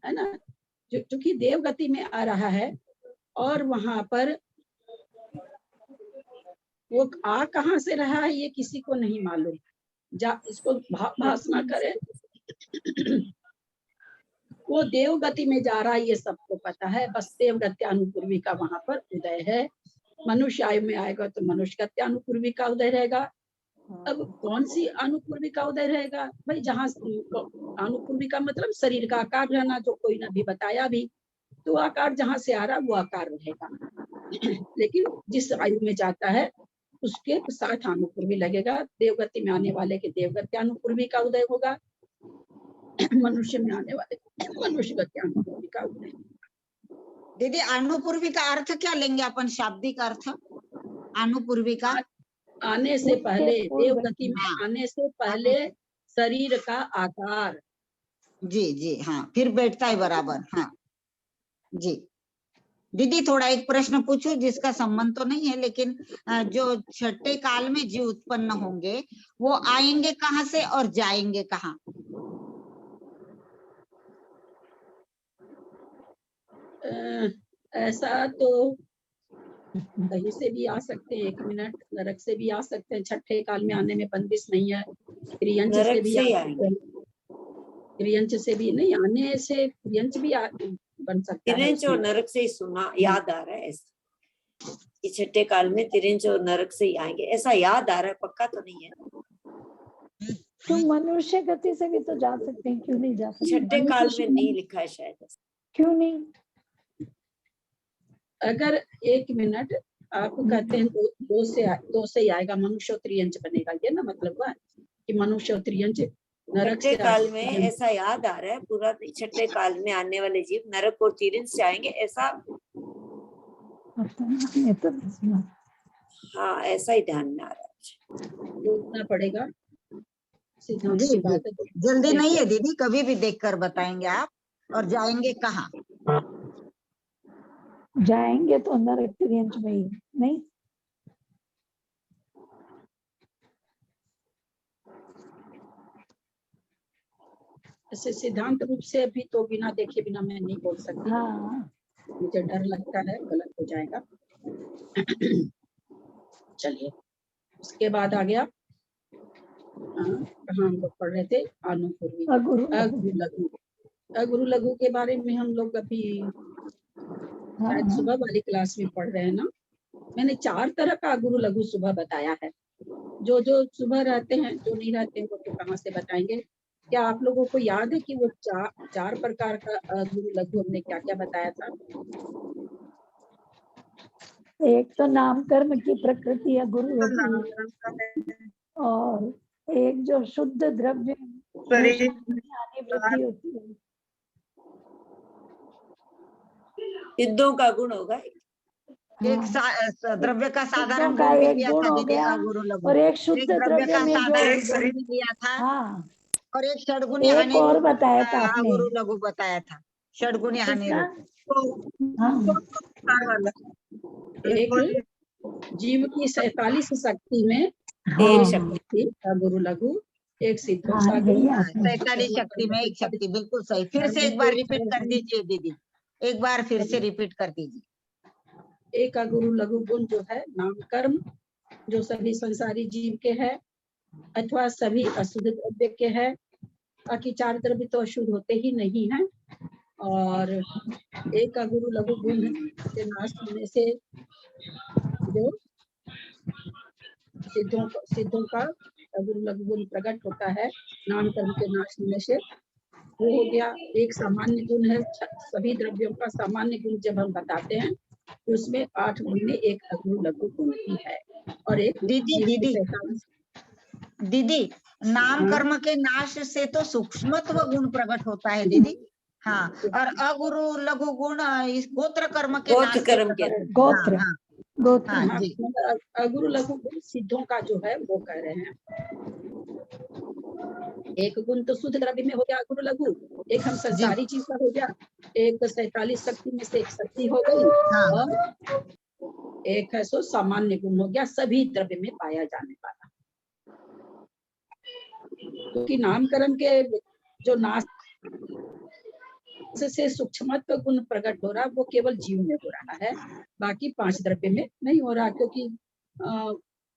है ना, क्योंकि देवगति में आ रहा है और वहां पर वो आ कहाँ से रहा है ये किसी को नहीं मालूम। इसको भाषणा करे वो देवगति में जा रहा है ये सबको पता है, बस देवगत्यानुपूर्वी का वहां पर उदय है। मनुष्य आयु में आएगा तो मनुष्य गत्यानुपूर्वी का उदय रहेगा। अब कौन सी अनुपूर्वी का उदय रहेगा भाई? जहाँ अनुपूर्वी का मतलब शरीर का आकार रहना, जो कोई ने भी बताया भी, तो आकार जहाँ से आ रहा वो आकार रहेगा। लेकिन जिस आयु में जाता है उसके साथ अनुपूर्वी लगेगा। देवगति में आने वाले के देवगत्यानुपूर्वी का उदय होगा, मनुष्य में आने वाले मनुष्य गत्यानुपूर्वी का उदय। दीदी अनुपूर्वी का अर्थ क्या लेंगे अपन? शाब्दिक अर्थ अनुपूर्वी का आने से पहले, देवगति में आने से पहले शरीर का आकार। जी जी हाँ, फिर बैठता है बराबर। हाँ जी दीदी, थोड़ा एक प्रश्न पूछूं जिसका संबंध तो नहीं है, लेकिन जो छठे काल में जीव उत्पन्न होंगे वो आएंगे कहाँ से और जाएंगे कहाँ? ऐसा तो कहीं से भी आ सकते हैं, 1 मिनट, नरक से भी आ सकते हैं। छठे काल में आने में बंदिश नहीं है। क्रियंच से भी आ सकते हैं, क्रियंच से भी नहीं आने से क्रियंच भी बन सकता है। और नरक से ही सुना, याद आ रहा है। कि छठे काल में तिरिंच और नरक से ही आएंगे, ऐसा याद आ रहा है, पक्का तो नहीं है। तो मनुष्य गति से भी तो जा सकते हैं, क्यों नहीं जा सकते? छठे काल में नहीं लिखा है शायद। क्यों नहीं? अगर 1 मिनट आप कहते हैं दो से ही आएगा, मनुष्य त्रियंच बनेगा, ये ना मतलब हुआ कि मनुष्य त्रियंच नरक छठे से काल में ऐसा याद आ रहा है पूरा, छठे काल में आने वाले जीव नरक और तिरिंच से आएंगे, ऐसा हाँ ऐसा ही ध्यान में आ रहा है। देखना पड़ेगा, सिद्धांत जी की जी, बात है। जल्दी नहीं है दीदी, कभी भी देखकर बताएंगे आप। और जाएंगे कहाँ? जाएंगे तो नरक तिरियंच में ही, नहीं? ऐसे सिद्धांत रूप से अभी तो बिना देखे बिना मैं नहीं बोल सकती। हाँ। मुझे डर लगता है गलत हो जाएगा। चलिए, उसके बाद आ गया कहाँ हम लोग पढ़ रहे थे, अनुपूर्वी अगुरु लघु। अगुरु लघु के बारे में हम लोग अभी शायद सुबह वाली क्लास में पढ़ रहे हैं ना। मैंने 4 तरह का अगुरु लघु सुबह बताया है। जो सुबह रहते हैं, जो नहीं रहते हैं वो तो कहाँ से बताएंगे। क्या आप लोगों को याद है कि वो चार प्रकार का अगुरु लघु हमने क्या क्या बताया था? एक तो नाम कर्म की प्रकृति अगुरु लघु, और एक जो शुद्ध द्रव्य हानि वृद्धि होती है, सिद्धों का गुण होगा। एक द्रव्य का साधारण का गुण भी एक दिया गुण था हो दीदी गया, अगुरु लघु, और एक शुद्ध एक द्रव्य का में जो साधारण गुण भी दिया था, हाँ, और एक षडगुणी एक हानि और रूप बताया था आपने, अगुरु लघु बताया था, षडगुणी हानि रूप। एक जीव की 47 शक्ति में एक शक्ति अगुरु लघु, एक सिद्धों हाँ, का गुण, 47 शक्ति में एक शक्ति, बिल्कुल सही। फिर से एक बार रिपीट कर दीजिए दीदी, एक बार फिर से रिपीट कर दीजिए। एक अगुरु लघु गुण जो है नाम कर्म, जो सभी संसारी जीव के है अथवा सभी अशुद्ध द्रव्य के है। बाकी 4 द्रव्य तो अशुद्ध होते ही नहीं है। और एक अगुरु लघु गुण के नाश होने से जो सिद्धों का अगुरु लघु गुण प्रकट होता है, नाम कर्म के नाश होने से, वो हो गया। एक सामान्य गुण है, सभी द्रव्यों का सामान्य गुण जब हम बताते हैं तो उसमें 8 गुण में एक अगुरु लघु गुण भी है। और एक दीदी नाम कर्म के नाश से तो सूक्ष्मत्व गुण प्रकट होता है दीदी। हाँ, और अगुरु लघु गुण इस गोत्र कर्म के नाश से गोत्र अगुरु लघु गुण सिद्धों का जो है वो कह रहे हैं। एक गुण तो शुद्ध द्रव्य में हो गया अगुरु लघु, एक हम संसारी चीज का हो गया, एक 47 शक्ति में से एक शक्ति हो गई, और एक है सो सामान्य गुण हो गया, सभी द्रव्य में पाया जाने वाला। क्योंकि नामकरण के जो नाश से सूक्ष्मत्व गुण प्रकट हो रहा है वो केवल जीव में हो रहा है, बाकी 5 द्रव्य में नहीं हो रहा, क्योंकि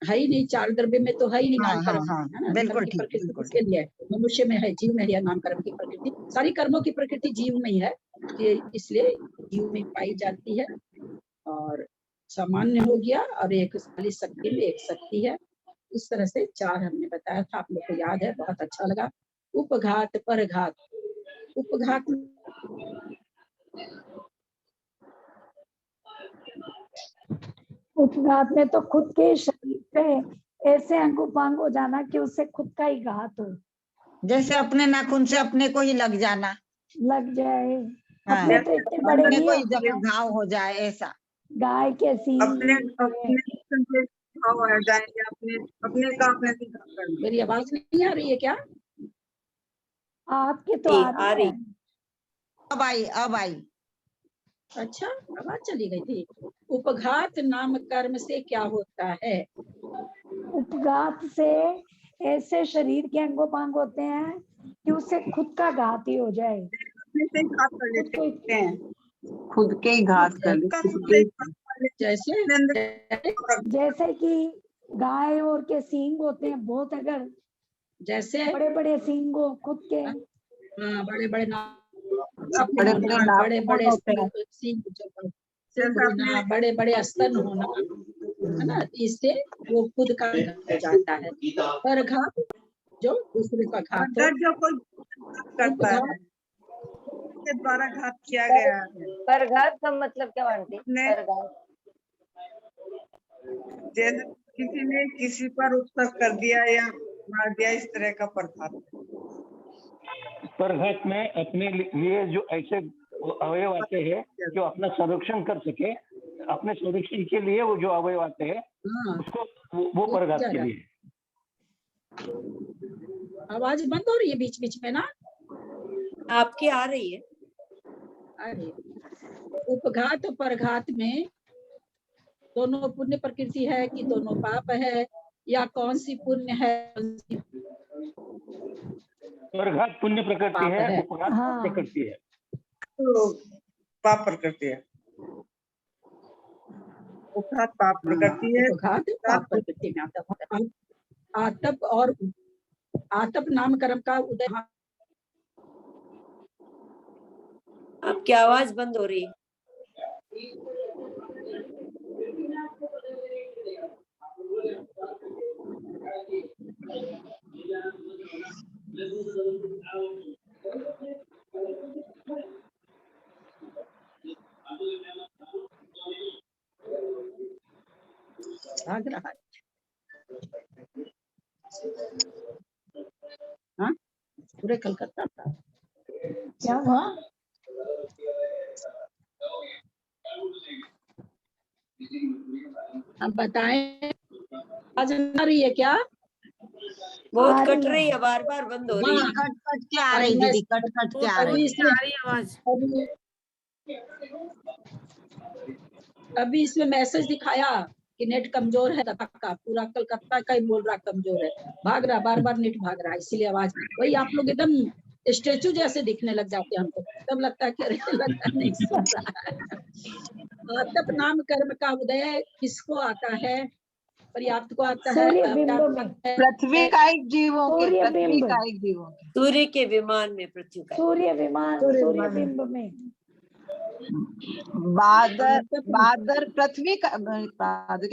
है ही नहीं, 4 द्रव्य में तो है ही नहीं नामकरण, है ना। बिल्कुल ठीक, प्रकृति किसके लिए है? मनुष्य में है, जीव में है नामकरण की प्रकृति, सारी कर्मों की प्रकृति जीव में ही है, इसलिए जीव में पाई जाती है। और सामान्य हो गया, और एक 40 शक्ति में एक शक्ति है। इस तरह से 4 हमने बताया था, आप लोग को याद है, बहुत अच्छा लगा। उपघात परघात, उपघात उपघात में तो खुद के शरीर पे ऐसे अंगोपांग हो जाना कि उससे खुद का ही घात हो, जैसे अपने नाखून से अपने को ही लग जाना, लग जाए, अपने तो इतने बड़े नहीं कोई होते हैं। घाव हो जाए, ऐसा गाय के सींग अपने मेरी आवाज नहीं आ रही है क्या? आपकी तो आ रही है। अब आई। अच्छा, आवाज चली गई थी। उपघात नाम कर्म से क्या होता है? उपघात से ऐसे शरीर के अंगोपांग होते हैं कि उससे खुद का घात ही हो जाए, खुद के ही घात कर लेते। जैसे कि गाय और के सींग होते हैं बहुत, अगर जैसे बड़े बड़े सींग हो खुद के, बड़े बड़े बड़े सींग सिंह होना, बड़े बड़े स्तन होना, है ना, इससे वो खुद का हो जाता है। पर घात जो दूसरे का घात हो, अगर जो कोई करता है उपघात के द्वारा घात किया गया है, परघात का मतलब क्या आंटी? ने परघात जैसे किसी ने किसी पर उत्सव कर दिया या मार दिया, इस तरह का परघात। परघात में अपने लिए जो ऐसे अवयव आते हैं जो अपना संरक्षण कर सके, अपने संरक्षण के लिए वो जो अवयव आते हैं हाँ, उसको वो परघात के लिए। आवाज बंद हो रही है बीच बीच में ना, आपकी आ रही है। अरे उपघात और परघात में दोनों पुण्य प्रकृति है कि दोनों पाप है, या कौन सी पुण्य है कौन सी परघात पुण्य प्रकृति पाप है, है? उपघात हाँ। प्रकृति है। तो पाप प्रकृति है, उपघात पाप प्रकृति है। उपघात पाप प्रकृति में आता है। आतप और आतप नाम कर्म का उदय। आपकी आवाज बंद हो रही है। भाग रहा है, हाँ, पूरे कलकत्ता का क्या हुआ? अब बताएं, आज आ रही है क्या? बहुत कट रही है, बार बार बंद हो रही है। कट कट के आ रही दीदी, कट कट के आ रही है। आवाज। अभी इसमें मैसेज दिखाया कि नेट कमजोर है, का पूरा कलकत्ता का ही बोल रहा कमजोर है, भाग रहा, बार बार नेट भाग रहा है, इसीलिए आवाज वही आप लोग एकदम स्टेचू जैसे दिखने लग जाते हैं हमको, तब लगता है कि अरे लगता नहीं सुन रहा है। आतप नाम कर्म का उदय किसको आता है? पर्याप्त को आता है, सूर्य बिंब अपर्याप्त में, पृथ्वी कायिक जीवों के, सूर्य पृथ्वी बिंब, कायिक जीवों के। सूर्य के विमान में पृथ्वी का। सूर्य विमान, सूर्य बिंब में। बादर पृथ्वी का,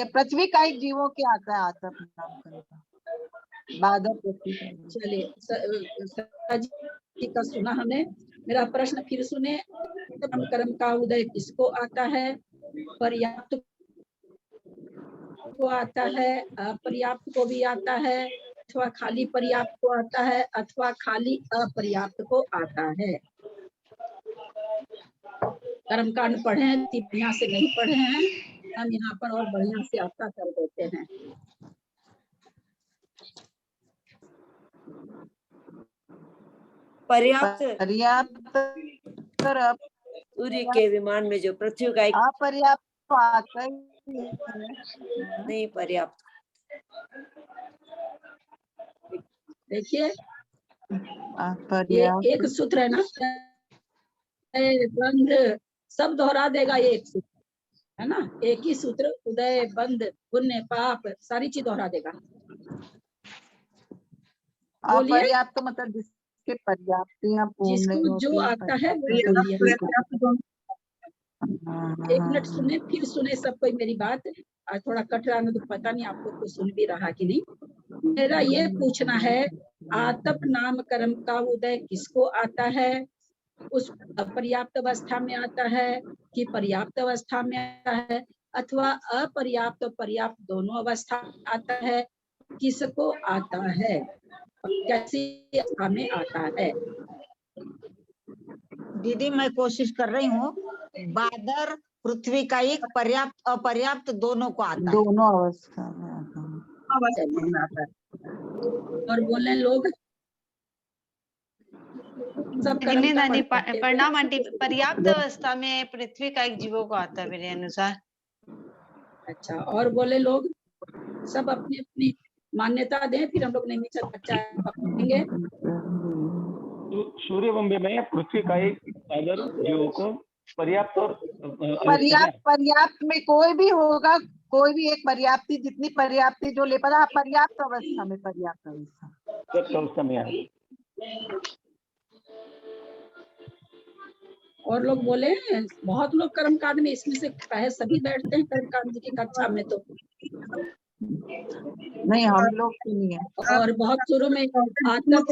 पृथ्वी कायिक जीवों के आता है आतप नाम कर्म का। बादर पृथ्वी का। चलिए जी का सुना हमने, मेरा प्रश्न फिर सुने। नाम कर्म का उदय किसको आता है? पर्याप्त को आता है, अपर्याप्त को भी आता है, अथवा खाली पर्याप्त को आता है, अथवा खाली अपर्याप्त को आता है। कर्मकांड पढ़े हैं, बढ़िया से नहीं पढ़े हैं, हम यहाँ पर और बढ़िया से आपका कर देते हैं। पर्याप्त सूर्य के विमान में जो पृथ्वी का एक अपर्याप्त तो आता ही नहीं, पर्याप्त। देखिए ये एक सूत्र है ना, बंध सब दोहरा देगा, ये एक सूत्र है ना, एक ही सूत्र, उदय बंध पुण्य पाप सारी चीज दोहरा देगा। अपर्याप्त तो मतलब जिसके पर्याप्तियां पूर्ण जिसको जो आता है वो बोलिए। एक मिनट सुने, फिर सुने सब कोई मेरी बात। आज थोड़ा कट रहा है तो पता नहीं आप लोग को सुन भी रहा कि नहीं। मेरा ये पूछना है, आतप नाम कर्म का उदय किसको आता है? उस अपर्याप्त अवस्था में आता है कि पर्याप्त अवस्था में आता है, अथवा अपर्याप्त और पर्याप्त दोनों अवस्था आता है? किसको आता है, कैसी अवस्था में आता है? दीदी मैं कोशिश कर रही हूँ। बादर पृथ्वी का एक पर्याप्त अपर्याप्त दोनों को आता है। दोनों अवस्था में आता है। और बोले लोग सब प्रणाम आंटी, पर्याप्त अवस्था में पृथ्वी का एक जीवों को आता है मेरे अनुसार। अच्छा, और बोले लोग सब अपनी अपनी मान्यता दें, फिर हम लोग नहीं चर्चा पकड़ेंगे। सूर्य बिंब में पृथ्वी का एक बादर जीवों को पर्याप्त और पर्याप्त में कोई भी होगा, कोई भी एक पर्याप्ति, जितनी पर्याप्ति जो ले पा, पर्याप्त अवस्था में, पर्याप्त अवस्था में। और लोग बोले हैं, बहुत लोग कर्मकांड में, इसमें से प्राय सभी बैठते हैं कर्मकांड की कक्षा में। तो नहीं, हम लोग तो नहीं है। और बहुत शुरू में आतप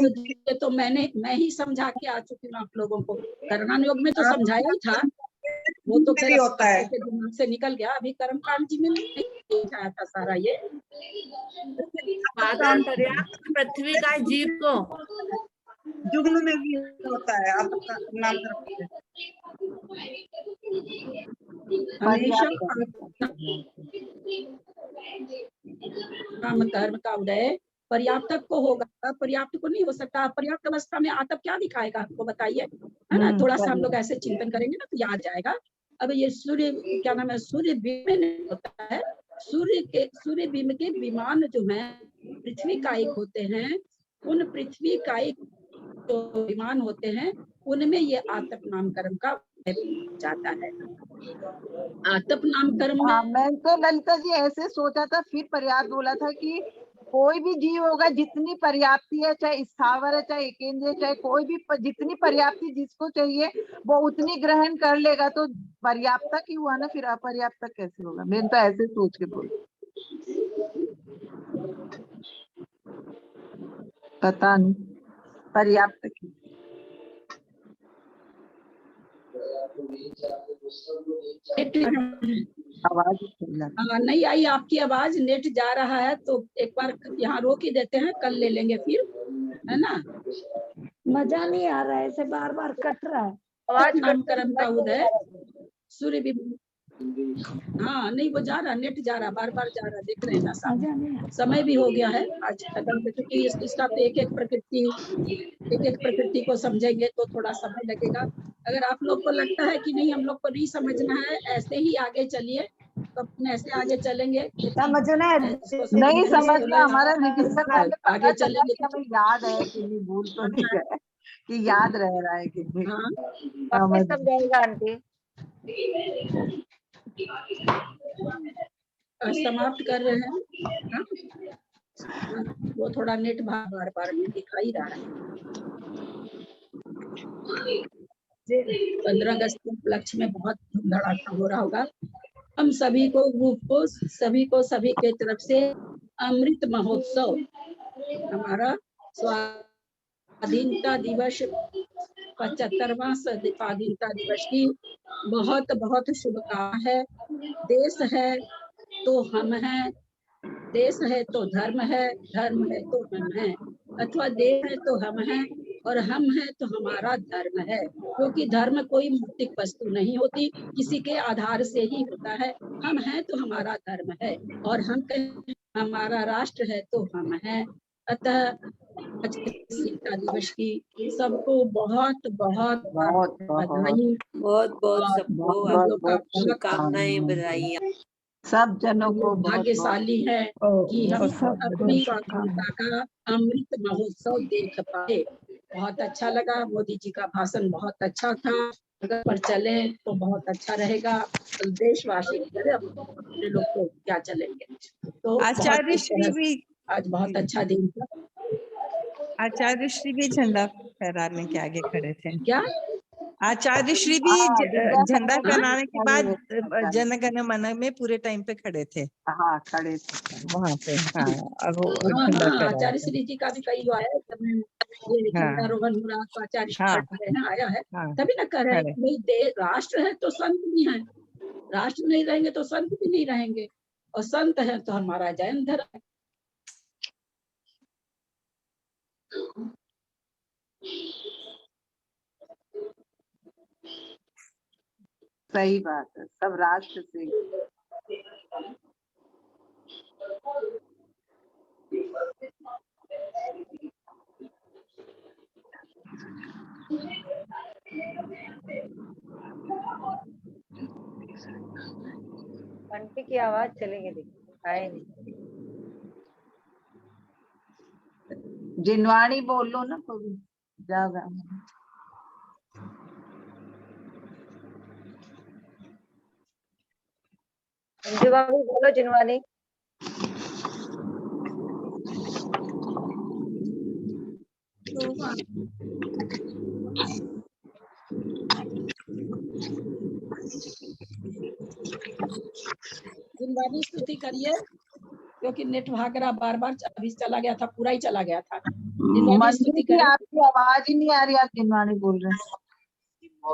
तो मैं ही समझा के आ चुकी हूँ आप लोगों को। कर्मकांड योग में तो समझाया ही था, वो तो भी होता है। दिमाग से निकल गया। अभी कर्मकांड जी में नहीं समझाया था सारा ये। माता पर्याप्त पृथ्वी का जीव को जुगनू में भी होता है। आपका नाम हमेशा काम कर्म का उदय पर्याप्त को होगा, पर्याप्त को नहीं हो सकता। पर्याप्त अवस्था में आतप क्या दिखाएगा आपको बताइए, है ना? थोड़ा सा हम लोग ऐसे चिंतन करेंगे ना तो याद जाएगा। अब ये सूर्य क्या नाम है, सूर्य बीम में नहीं होता है। सूर्य बीम के विमान जो है पृथ्वी कायिक होते हैं, उन पृथ्वी कायिक जो विमान होते हैं उनमें ये आतप नाम कर्म का जाता है। आतप नाम कर्म में मैं तो ललिता जी ऐसे सोचा था, फिर पर्याप्त बोला था कि कोई भी जीव होगा जितनी पर्याप्ति है, चाहे स्थावर है चाहे एकेंद्र है, चाहे कोई भी जितनी पर्याप्ति जिसको चाहिए वो उतनी ग्रहण कर लेगा, तो पर्याप्त ही हुआ ना, फिर अपर्याप्त कैसे होगा? मैं तो ऐसे सोच के बोली। पता नहीं पर्याप्त की आवाज नहीं आई आपकी आवाज, नेट जा रहा है तो एक बार यहाँ रोक ही देते हैं, कल ले लेंगे फिर, है ना? मजा नहीं आ रहा है, ऐसे बार बार कट रहा है। नामकरण का उदय सूर्य भी, हाँ नहीं वो जा रहा, नेट जा रहा, बार बार जा रहा, देख रहे हैं ना साहब। समय भी हो गया है आज खत्म, क्योंकि इसका तो एक एक प्रकृति को समझेंगे तो थोड़ा समय लगेगा। अगर आप लोग को लगता है कि नहीं हम लोग को नहीं समझना है, ऐसे ही आगे चलिए, तो अपने ऐसे आगे चलेंगे। समझना नहीं समझना, हमारा रिविजन आगे चलेंगे तो हमें याद है कि नहीं, भूल तो नहीं गए कि याद रह रहा है कि नहीं। वापस समझाएगा आंटी। समाप्त कर रहे हैं। वो थोड़ा नेट बार बार में दिखाई रहा है। 15 अगस्त के उपलक्ष्य में बहुत धड़ाका हो रहा होगा। हम सभी को ग्रुप को सभी के तरफ से अमृत महोत्सव, हमारा स्वाधीनता दिवस 75वां स्वाधीनता दिवस की बहुत बहुत शुभकामनाएं है। देश है तो हम हैं, देश है तो धर्म है, धर्म है तो हम हैं, अथवा देश है तो हम हैं और हम हैं तो हमारा धर्म है। क्योंकि धर्म कोई भौतिक वस्तु नहीं होती, किसी के आधार से ही होता है। हम हैं तो हमारा धर्म है और हम हमारा राष्ट्र है तो हम हैं। अतः स्वाधीनता दिवस की सबको बहुत बहुत बधाई, बहुत बहुत सबको शुभकामनाएं, बधाई। सब जनों को भाग्यशाली है कि हम अपनी स्वाधीनता का अमृत महोत्सव देख पाए। बहुत अच्छा लगा, मोदी जी का भाषण बहुत अच्छा था। अगर पर चले तो बहुत अच्छा रहेगा। तो देशवासी अपने लोग को क्या चलेंगे, तो आचार्य श्री भी आज बहुत अच्छा दिन था। आचार्य श्री भी झंडा फहराने के आगे खड़े थे। क्या आचार्य श्री भी झंडा फहराने के बाद जन गण मन में पूरे टाइम पे खड़े थे। हाँ खड़े थे वहाँ पे। हाँ आचार्य श्री जी का भी कई जो आया, झंडारोहण हो रहा तो आचार्य आया है, तभी ना कह रहे भाई राष्ट्र है तो संत भी हैं, राष्ट्र नहीं रहेंगे तो संत भी नहीं रहेंगे, और संत है तो हमारा जैन धर्म है। सही बात है, सब राष्ट्र से। घंटी की आवाज चलेगी, देखिए आए नहीं। जिनवाणी बोल लो ना कोई, जाओगा। बोलो जिनवानी। दिनवाणी स्तुति करिए, क्योंकि नेट भाग रहा बार बार, अभी चला गया था, पूरा ही चला गया था। दिनवाणी मंजू स्तुति जी करें। आपकी आवाज ही नहीं आ रही, आप दिनवाणी बोल रहे हैं।